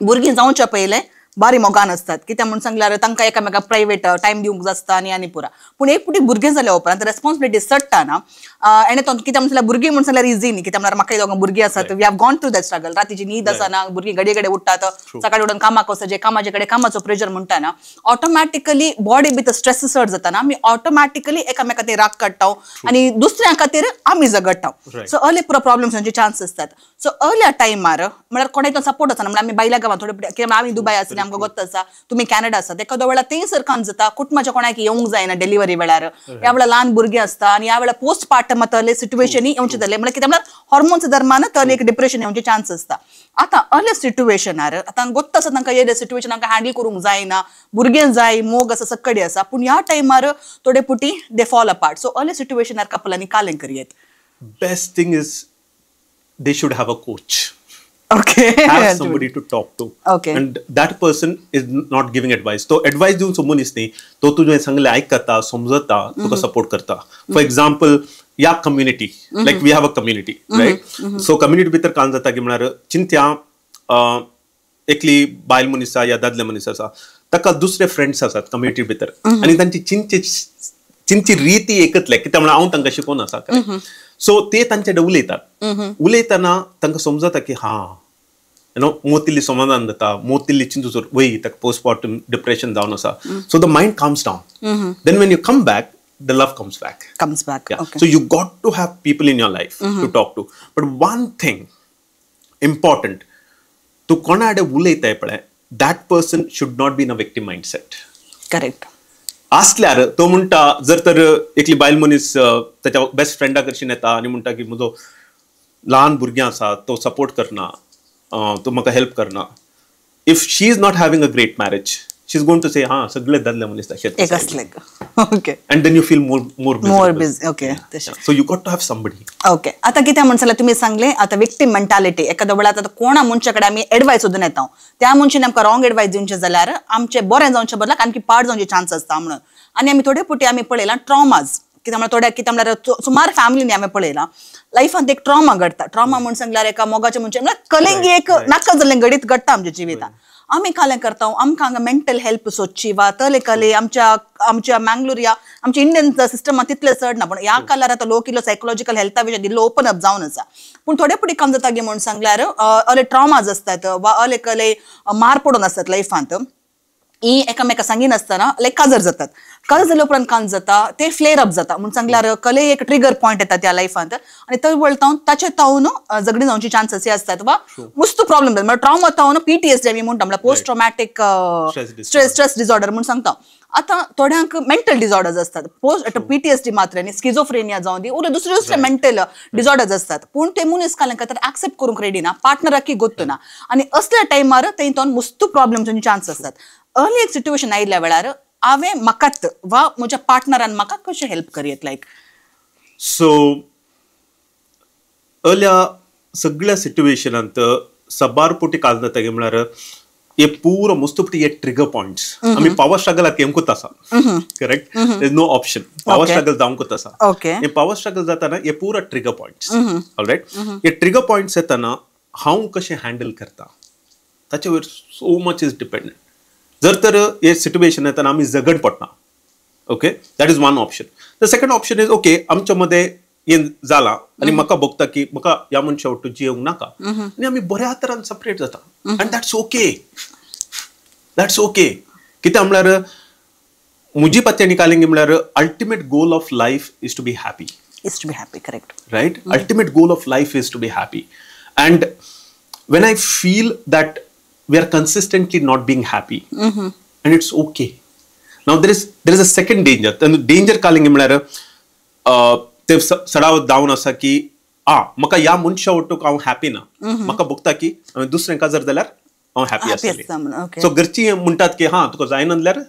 भुरगीं जावच्या पयले बारी मोगान असतात कित्याक म्हणून सांगल्यार तांकां एकामेकाक प्रायवेट टायम दिवंक आसता आनी पुरा. पूण एक पुटी भुरगें जाल्या उपरांत रेस्पॉन्सिबिलिटी चडटा ना. आनी तो कित्याक म्हणल्यार भुरगीं म्हणून सांगल्यार इजी न्ही. कित्याक म्हणल्यार म्हाका दोगां भुरगीं आसात. We have gone through that struggle. रातीची न्हीद आसना, भुरगीं घडये घडये उठतात, सकाळी उठून कामाक वचचे, कामाचे कडेन कामाचो प्रेशर म्हणटा ना ऑटोमॅटिकली बॉडी भितर स्ट्रेस चड जाता ना. आमी ऑटोमॅटिकली एकामेका खातीर राग काडटा आनी दुसऱ्या खातीर आमी झगडटा. सो अर्ली पुरो प्रॉब्लेम्सांचे चान्स आसतात. सो अर्ल्या टायमार म्हळ्यार कोणाचो सपोर्ट आसना. म्हळ्यार आमी बायल्या गांवांत थोडे कित्याक आमी दुबय आसले आमकां गोत्त आसा, तुम्ही कॅनडा आसात. एखाद्या वेळा ते सरकान जाता कुटुंबाच्या कोणाक येवंक जायना डिलिव्हरी वेळार. ह्या वेळा ल्हान भुरगीं आसता आनी ह्या वेळा पोस्ट पार्टम तले सिट्युएशन येवचे जाले म्हळ्यार कित्याक म्हळ्यार हॉर्मोन्स दरम्यान तले एक डिप्रेशन येवचे चान्स आसता. आतां अर्ले सिट्युएशनार आतां गोत्त आसा तांकां येले सिट्युएशन तांकां हँडल करूंक जायना, भुरगें जाय, मोग आसा, सगळे आसा. पूण ह्या टायमार थोडे पुटी they fall apart. So early सिट्युएशनार कपलांनी कालें करियेत. Best thing is they should have a coach. Okay. Have somebody to talk to. Okay. And that person is not giving advice. तो advice दिवन someone is नहीं. तो तुझे सांगले ऐकता, समजता, तुका support करता. For example, या community, like we have a community, right? So community भितर काम जाता की म्हळ्यार चिंत्या एकली बायल मनीस या दादले मनीस आसा ताका दुसरे फ्रेंड्स आसात कम्युनिटी भितर आनी तांची चिंची रीती एकतले कित्याक म्हळ्यार हांव तांकां शिकोवन आसा. सो ते तांचे उलयतना तांकां समजता की मोतिल्ली समाधान जाता, मोतिल्ली चिंतू वय ताका पोस्टमॉर्टम डिप्रेशन जावन आसा. So the mind comes down. Then when you come back the love comes back. Yeah. Okay. So you got to have people in your life to talk to. But one thing important, to konade ulaytay pade, that person should not be in a victim mindset. Correct. असल्यार तो म्हणटा जर तर एकली बायल मनीस त्याच्या बेस्ट फ्रेंडा कडच्यान येता आनी म्हणटा की म्हजो ल्हान भुरगें आसा तो सपोर्ट करना, तो म्हाका हेल्प करना. If she is not having a great marriage, she is going to say सगळे दादले मनीस तशेच. Okay. And then you feel more busy. Okay. Yeah. So you got to have somebody. Okay. आता कित्या म्हणसला तुम्ही सांगले आता विक्टिम मेंटॅलिटी एखाद्या वेळार आता कोणा मनशाकडे आमी एडवायस सोदून येता त्या मनशान आमकां रॉंग एडवायस दिवचे जाल्यार आमचे बरें जावचे बदला आणखी पाड जावचे चान्स आसता म्हणून. आनी आमी थोडे पुटी आमी पळयला ट्रॉमाज कित्याक म्हळ्यार थोड्या कित्याक म्हळ्यार सुमार फॅमिलीनी आमी पळयला लायफांत एक ट्रॉमा घडटा. ट्रॉमा म्हणून सांगल्यार एका मोगाच्या मनशान म्हळ्यार कलेंगी एक नाका जाल्लें घडीत घडटा आमच्या जिवितांत. आमी कालें करता आमकां हांगा मेंटल हेल्प सोदची वा तले कले आमच्या मंगळूर या आमच्या इंडियन सिस्टमांत तितले चड ना. पूण ह्या कालार आतां लोक इल्लो सायकोलॉजिकल हेल्था विशयी दिल्लो ओपन अप जावन आसा. पूण थोडे पुटी काम जाता गे म्हणून सांगल्यार अले ट्रॉमाज आसतात वा अले कले मार पडून आसतात लायफांत ही एकामेका सांगी नासतना लायक काजर जातात. काज जाल्या उपरांत कांत जाता ते फ्लेअर अप जाता म्हणून सांगल्यार कले एक ट्रिगर पॉइंट येता त्या लायफांत आणि थंय वळतावन ताचे तावन झगडी जावची चान्सेस आसतात वा मस्त प्रॉब्लेम जाता म्हणजे ट्रॉमा तावन PTSD आमी म्हणटा म्हळ्यार पोस्ट ट्रॉमॅटिक स्ट्रेस डिसऑर्डर म्हणून सांगता आता थोड्यांक मेंटल डिसऑर्डर्स असतात पोस्ट PTSD मात्र आणि स्किझोफ्रेनिया जावन दी उरे दुसरे मेंटल डिसऑर्डर्स असतात पूण ते मनीस काल तर ऍक्सेप्ट करूंक रेडी ना पार्टनराकी गोत्तो ना आणि असल्या टायमार थंय मस्त प्रॉब्लेम चान्स असतात अर्ली एक सिच्युएशन आयिल्ल्या वेळार हांवें म्हाकाच वा म्हज्या पार्टनरान म्हाका कशें हेल्प करीत लायक सो अर्ल्या सगळ्या सिच्युएशनांत सबारपोटी काज जाता गे म्हळ्यार हे पूरा मस्तपटी एक ट्रिगर पॉइंट्स आमी पावर स्ट्रगल येमकूच आसा correct there is no option power struggle जावंकूच आसा हे पावर स्ट्रगल जाताना हे पूरा ट्रिगर पॉइंट्स ऑलराइट हे ट्रिगर पॉइंट्स येताना हांव कशें हँडल करता ताचे वयर सो मच इज डिपेंडंट जर तर हे सिच्युएशन येताना आमी झगड पडना okay that is one option the second option is okay आमच्या मध्ये हे जाला आणि म्हाका भोगता की म्हाका ह्या मनशा वाटून जियोंक नाका आनी आमी बऱ्या तरान सेपरेट जाता अँड दॅट्स ओके कित्याक म्हळ्यार म्हजी पात्यांनी कालिंगी म्हळ्यार ultimate goal of life is to be happy correct right ultimate goal of life is to be happy and when I feel that we are consistently not being happy and it's okay now there is a second danger and danger calling म्हळ्यार ते सडाव जावन आसा की म्हाका ह्या मनशा वटूक हांव हॅपी ना म्हाका भोगता की दुसऱ्यांका जर जाल्यार हांव हॅपी आसतलें सो घरची म्हणटात की तुका जायना जाल्यार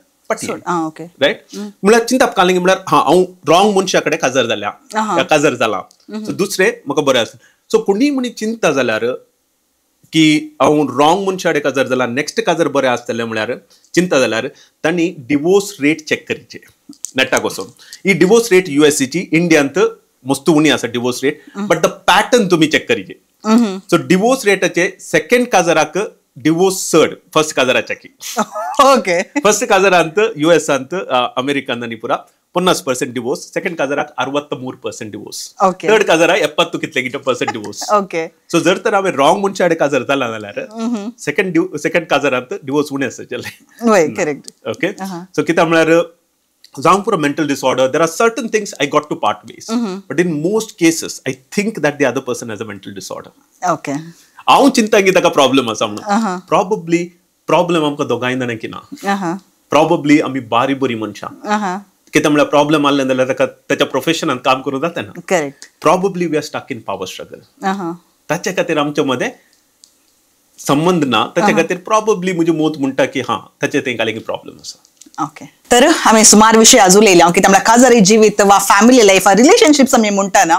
राइट म्हळ्यार चिंता कालिंग म्हळ्यार हांव रॉंग मनशा कडेन काजर जाल्या काजर जाला सो दुसरे म्हाका बरें आसा सो कोणी म्हणी चिंता जाल्यार की हांव रॉंग मनशा कडेन काजर जाला नेक्स्ट काजर बरें आसतलें म्हळ्यार चिंता जाल्यार तांणी डिवोर्स रेट चॅक करचे नेटाक वचून ही डिवोर्स रेट USAची इंडियांत मस्त उणी आसा divorce rate but the pattern तुमी चॅक करीचे सो डिवोर्स रेटाचे सेकंड काजराक डिवोर्स चड फर्स्ट काजराच्या की ओके फर्स्ट काजरांत USAंत अमेरिकान आनी पुरा 50% डिवोर्स सेकंड काजराक 63% डिवोर्स थर्ड काजराक 70 कितले कितें % डिवोर्स ओके सो जर तर हांवें रॉंग मनशा कडेन काजर जाला जाल्यार सेकंड काजरांत डिवोर्स उणें आसतलें करेक्ट ओके सो कित्याक म्हळ्यार जावं पुरो mental disorder there are certain things I got to part ways but in most cases I think that the other person has a mental disorder okay हांव चिंता की ताका प्रॉब्लेम आसा म्हणून प्रॉबब्ली प्रॉब्लेम आमकां दोगांय जाणांक ना प्रॉबब्ली आमी बारी बरी मनशां कित्याक म्हळ्यार प्रॉब्लेम आसलें जाल्यार ताका ताच्या प्रोफेशनान काम करूं जाता ना correct probably we are stuck in power struggle ताचे खातीर आमच्या मध्ये संबंध ना ताचे खातीर प्रॉबब्ली म्हजी मोत म्हणटा की ताचे तें कालिंग प्रॉब्लेम आसा ओके तर आम्ही सुमार विषय अजून येयल्या की त्यामुळे काजरी जिवीत वा फॅमिली लाईफ रिलेशनशिप्स आम्ही म्हणटा ना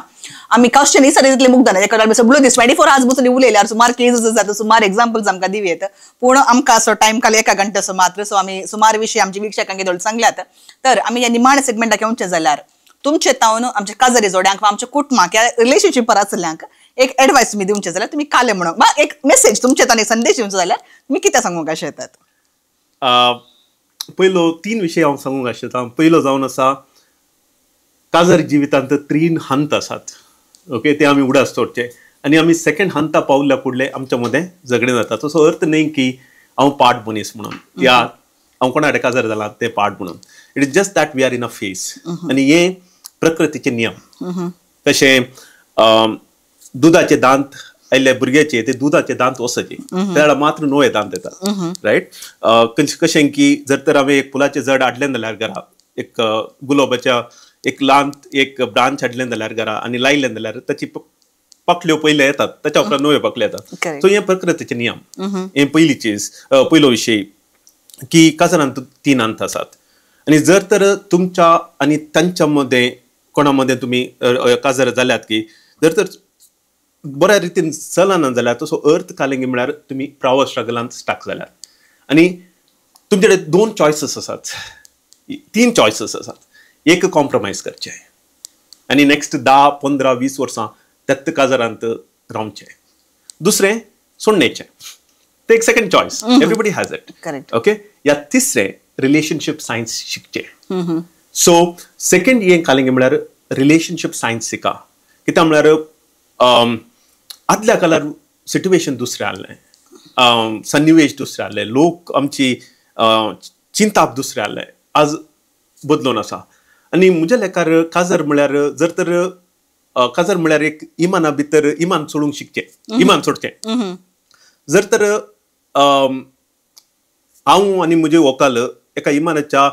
आम्ही क्वेश्चन ही सगळे मुग्धाना एका सगळं 24 hours बसून उलयल्यार सुमार केसेस जाता सुमार एक्झाम्पल्स आमकां दिवी येत पूण आमकां असो टाइम खाली 1 घंटा मात्र सो आम्ही सुमार विषय आमची वीक्षकांक धोळ सांगल्यात तर आम्ही या निमाण सेगमेंटाक येवचे जाल्यार तुमचे तावन आमच्या काजरी जोड्यांक वा आमच्या कुटुंबाक या रिलेशनशिपार आसल्यांक एक एडवायस तुम्ही दिवचे जाल्यार तुम्ही काले म्हणून वा एक मेसेज तुमचे ताने संदेश दिवचो जाल्यार तुम्ही कितें सांगूंक अशें येतात पयलो 3 विशय हांव सांगूंक आशिल्लो पयलो जावन आसा काजर जिवितांत 3 हंत आसात ओके ते आमी उडास सोडचे आनी आमी सेकंड हंता पावल्या फुडले आमच्या मध्ये झगडे जातात तसो अर्थ न्हय की हांव पार्ट मनीस म्हणून या हांव कोणा कडेन काजर जाला ते पार्ट म्हणून it is just that we are in a phase आनी हे प्रकृतीचे नियम कशें दुधाचे दांत आयले भुरग्याचे ते दुधाचे दांत वचचे त्या मात्र नवे दांत येतात रायट कशें की जर तर हांवें एक फुलाचें झाड हाडलें जाल्यार घरा एक गुलाबाच्या एक ल्हान एक ब्रांच हाडलें जाल्यार घरा आनी लायलें जाल्यार ताची पकल्यो पयले येतात ताच्या उपरांत नवे पकले येतात सो हे प्रकृतीचे नियम हे पयलो विशय की काजरांत 3 अंत आसात आनी जर तर तुमच्या आनी तांच्या मध्ये कोणा मध्ये तुमी काजर जाल्यात की जर तर बऱ्या रितीन चलना जाल्यार तसो अर्थ कालिंगी म्हळ्यार तुमी पावर स्ट्रगलांत स्टक जाल्यात आनी तुमचे कडेन 2 चॉयसेस आसात 3 चॉयसेस आसात एक कॉम्प्रोमाइज करचे आनी नेक्स्ट 10, 15, 20 वर्सां त्याच काजरांत रावचे दुसरें सोडणेचे ते एक second choice everybody has it okay या तिसरे रिलेशनशिप सायन्स शिकचे सो सेकंड हे कालिंगी म्हळ्यार रिलेशनशिप सायन्स शिका कित्याक म्हळ्यार आदल्या काळार सिट्युएशन दुसरें आहलें सन्निवेश दुसरे आहले लोक आमची चिंताप दुसरे आहले आज बदलून आसा आनी म्हज्या लेकार काजर म्हळ्यार जर तर काजर म्हळ्यार एक इमाना भितर इमान सोडूंक शिकचें इमान सोडचें जर तर हांव आनी म्हजे व्हंकल एका इमानाच्या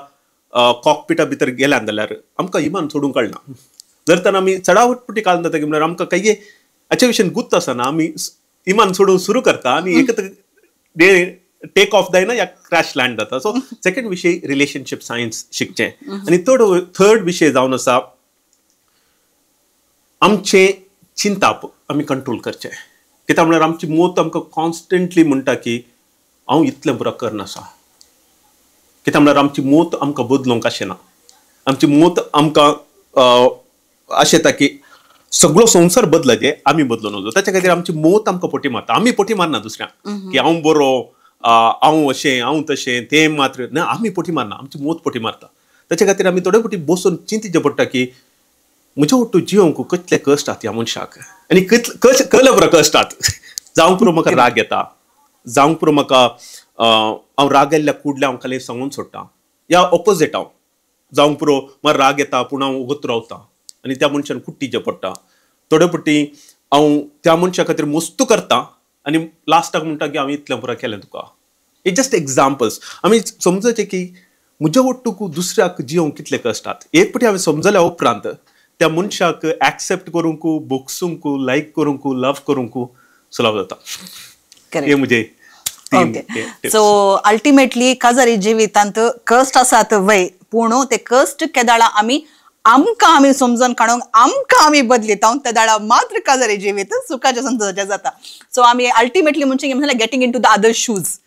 कॉकपिटा भितर गेल्यान जाल्यार आमकां इमान सोडूंक कळना जर तर आमी चडावटपुटी काळून जाता म्हळ्यार आमकां काही हाचे विशीं गुत्त आसना आमी इमान सोडूंक सुरू करता आनी एकच टेक ऑफ जायना या क्रॅश लँड जाता सो सेकंड विशय रिलेशनशीप सायन्स शिकचें आनी थर्ड विशय जावन आसा आमचे चिंताप आमी कंट्रोल करचें कित्याक म्हळ्यार आमची मोत आमकां कॉन्स्टंटली म्हणटा की हांव इतलें बरो करनासा कित्याक म्हळ्यार आमची मोत आमकां बदलूंक आशेना आमची मोत आमकां अशें येता की सगळो संवसार बदलाचे आमी बदलून वचो ताच्या खातीर आमची मोत आमकां पोटी मारता आमी पोटी मारना दुसऱ्यांक की हांव बरो हांव अशें हांव तशें तें मात्र ना आमी पोटी मारना आमची मोत पोटी मारता ताच्या खातीर आमी थोडे फावटी बसून चिंतिचें पडटा की म्हजे वट्टू जियोंक कसले कश्ट आहात ह्या मनशाक आनी कसले बरो कश्ट आहात जावंक पुरो म्हाका राग येता जावंक पुरो म्हाका हांव राग येल्ल्या कुडल्या हांव खाली सांगून सोडटा या ऑपोजीट हांव जावंक पुरो म्हाका राग येता पूण हांव वगत रावता आनी त्या मनशान कुट्टीचें पडटा थोडे फावटी हांव त्या मनशा खातीर मस्तू करता आनी लास्टाक म्हणटा की हांव इतलें बरें केलें तुका इट जस्ट एग्जाम्पल्स आमी समजचें की म्हज्या वट्टूक दुसऱ्याक जियोंक कितले कश्ट आहात एक फावटी हांवें समजल्या उपरांत त्या मनशाक एक्सेप्ट करूंक बोगसूंक लायक करूंक लव करूंक सुलभ जाता हे म्हजे सो अल्टिमेटली काजारी जिवितांत कस्ट आसात वय पूण ते कस्ट केदाळा आमी समजून काडूंक आमी बदलिता त्या दाळा मात्र काजारी जिवीत सुखाच्या संतोषाच्या जाता सो आमी अल्टिमेटली म्हणजे getting into the other shoes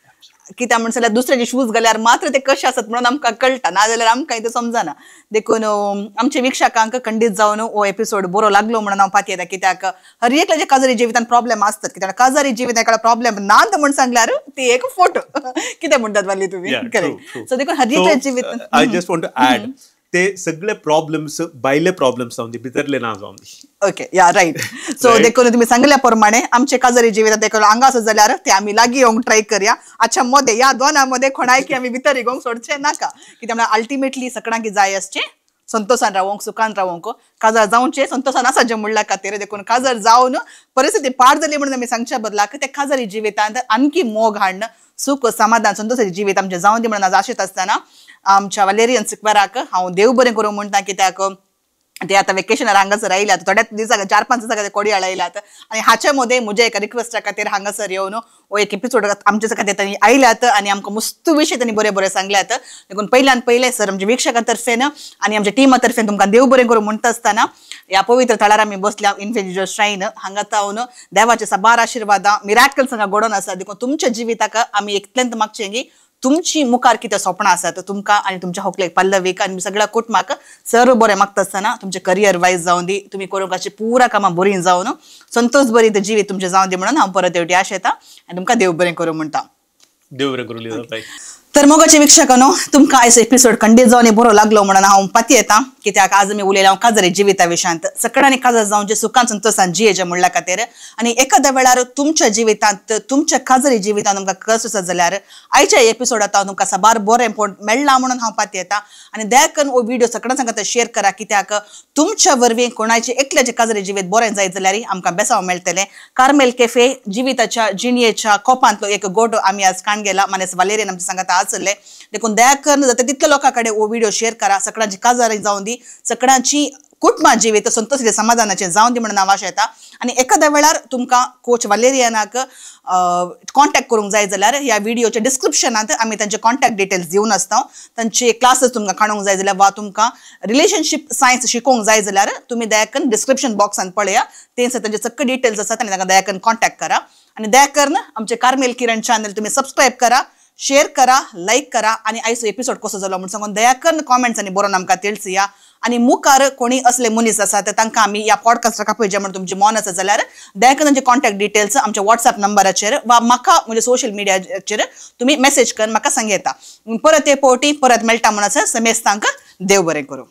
कित्याक म्हणल्यार दुसऱ्याचे शूज घाल्यार मात्र ते कशे आसत म्हणून आमकां कळटा ना जाल्यार आमकां ते समजना देखून आमचे विक्षकांक खंडीत जावन हो एपिसोड बरो लागलो म्हणून हांव पातयेता कित्याक हर एकल्याच्या काजारी जिवितांत प्रॉब्लेम आसतात कित्याक काजारी जिवित एका प्रॉब्लेम नात म्हण सांगल्यार ती एक फोटो कितें म्हणटात वाली तुमी करेक्ट सो देखून हर एकल्या जिवितांत I just want to add ते सगळे प्रॉब्लेम्स बायले प्रॉब्लेम्स जावन दी भितरले ना जावन दी ओके या राईट सो देखून तुम्ही सांगल्या प्रमाणे आमचे काजारी जिवितांत एक आंगा आसा जाल्यार ते आमी लागीं येवंक ट्राय करया अच्छा मध्ये या दोनांमध्ये कोणाय की आमी भितर येवंक सोडचे नाका कित्याक म्हळ्यार अल्टिमेटली सगळ्यांक जाय आसचें संतोषान रावंक सुखान रावंक काजार जावचे संतोषान आसा जे म्हणल्या खातीर देखून काजार जावन परिस्थिती पाड जाली म्हणून आमी सांगच्या बदलाक ते काजारी जिवितांत आणखी मोग हाडन सुख समाधान संतोषाची जिवीत आमचे जावन दी म्हणून आशेत आसतना आमच्या वॅलेरियन सिक्वेराक हांव देव बरें करूं म्हणटा कित्याक ते आता वेकेशनार हांगासर आयल्यात थोड्याच दिसाक 4-5 दिसाक कोडी आयल्यात आणि हाचे मध्ये म्हजे एका रिक्वेस्टा खातीर हांगासर येवन हो एक एपिसोड आमच्या खातीर तांणी आयल्यात आणि आमकां मस्त विशय तांणी बरे बरे सांगल्यात देखून पहिल्यान पहिले सर आमच्या विक्षकांतर्फेन आणि आमच्या टिमातर्फेन तुमकां देव बरें करूं म्हणटा आसतना या पवित्र थळार आमी बसल्या इन्फेंजेस श्राइन हांगा तावन देवाचे साबार आशिर्वादां मिराकल्स हांगा घडोवन आसा देखून तुमच्या जिविताक आमी इतलेंत मागचें की तुमची मुखार कितें स्वप्नां आसात तुमकां आनी तुमच्या होकलेक पल्लवीक आनी सगळ्या कुटुंबाक सर्व बरें मागता आसतना तुमचे करियर वायज जावन दी तुमी करूंक अशी पुरा कामां बरी जावन संतोष बरी ते जिवीत तुमचे जावन दी म्हणून हांव परत येवटी आशेता आनी तुमकां देव बरें करूं म्हणटा देव बरें करूं लिजा तर मोगाचे विक्षकांनो तुमकां आयज एपिसोड खंडीत जावन बरो लागलो म्हणून हांव पाती येता कित्याक आज आमी उलयला काजारी जिविता विशयांत सगळ्यांनी काजार जावचे सुखान संतोषान जियेचे म्हणल्या खातीर आनी एखाद्या वेळार तुमच्या जिवितांत तुमच्या काजारी जिवितांत तुमकां कस आसा जाल्यार आयच्या एपिसोडांत हांव तुमकां साबार बरें मेळ्ळां म्हणून हांव पाती येता आनी दया करून हो व्हिडिओ सगळ्यां सांगात शेअर करा कित्याक तुमच्या वरवीं कोणाचे एकल्याचे काजारी जिवीत बरें जायत जाल्यार आमकां बेसांव मेळटलें कार्मेल कॅफे जिविताच्या जिणयेच्या कोपांतलो एक गोटो आमी आज काण गेला मानेस वालेरियन आमच्या सांगात आसले देखून दया करून जाता तितल्या लोकां कडेन हो व्हिडिओ शेअर करा सगळ्यांची काजारी जावन दी सगळ्यांची कुटुंबा जिवीत संतोषी समाधानाचे जावन दी म्हणून हांव आशेता आनी एखाद्या वेळार तुमकां कोच वालेरियनाक कॉन्टॅक्ट करूंक जाय जाल्यार ह्या व्हिडिओच्या डिस्क्रिप्शनांत आमी तांचे कॉन्टॅक्ट डिटेल्स दिवन आसता तांचे क्लासेस तुमकां काडूंक जाय जाल्यार वा तुमकां रिलेशनशीप सायन्स शिकोवंक जाय जाल्यार तुमी दया करून डिस्क्रिप्शन बॉक्सान पळया तेंच तांचे सगळे डिटेल्स आसात आनी तांकां दया करून कॉन्टॅक्ट करा आनी दया करून आमचे कार्मेल किरण चॅनल तुमी सबस्क्राईब करा शेअर करा लाईक करा आणि आयचो एपिसोड कसो जालो म्हणून सांगून दया करून कॉमेंट्सांनी बरोवन आमकां तिळसिया आणि मुखार कोणी असले मनीस आसात तांकां आमी ह्या पॉडकास्टाक आपयचे म्हणून तुमचे मन आसा जाल्यार दया करून तांचे कॉन्टॅक्ट डिटेल्स आमच्या व्हॉट्सअप नंबराचेर वा म्हाका म्हणजे सोशल मिडियाचेर तुमी मेसेज करून म्हाका सांगेता परत हे पोवटी परत मेळटा म्हणून आसा समेस्तांक देव बरें करूं.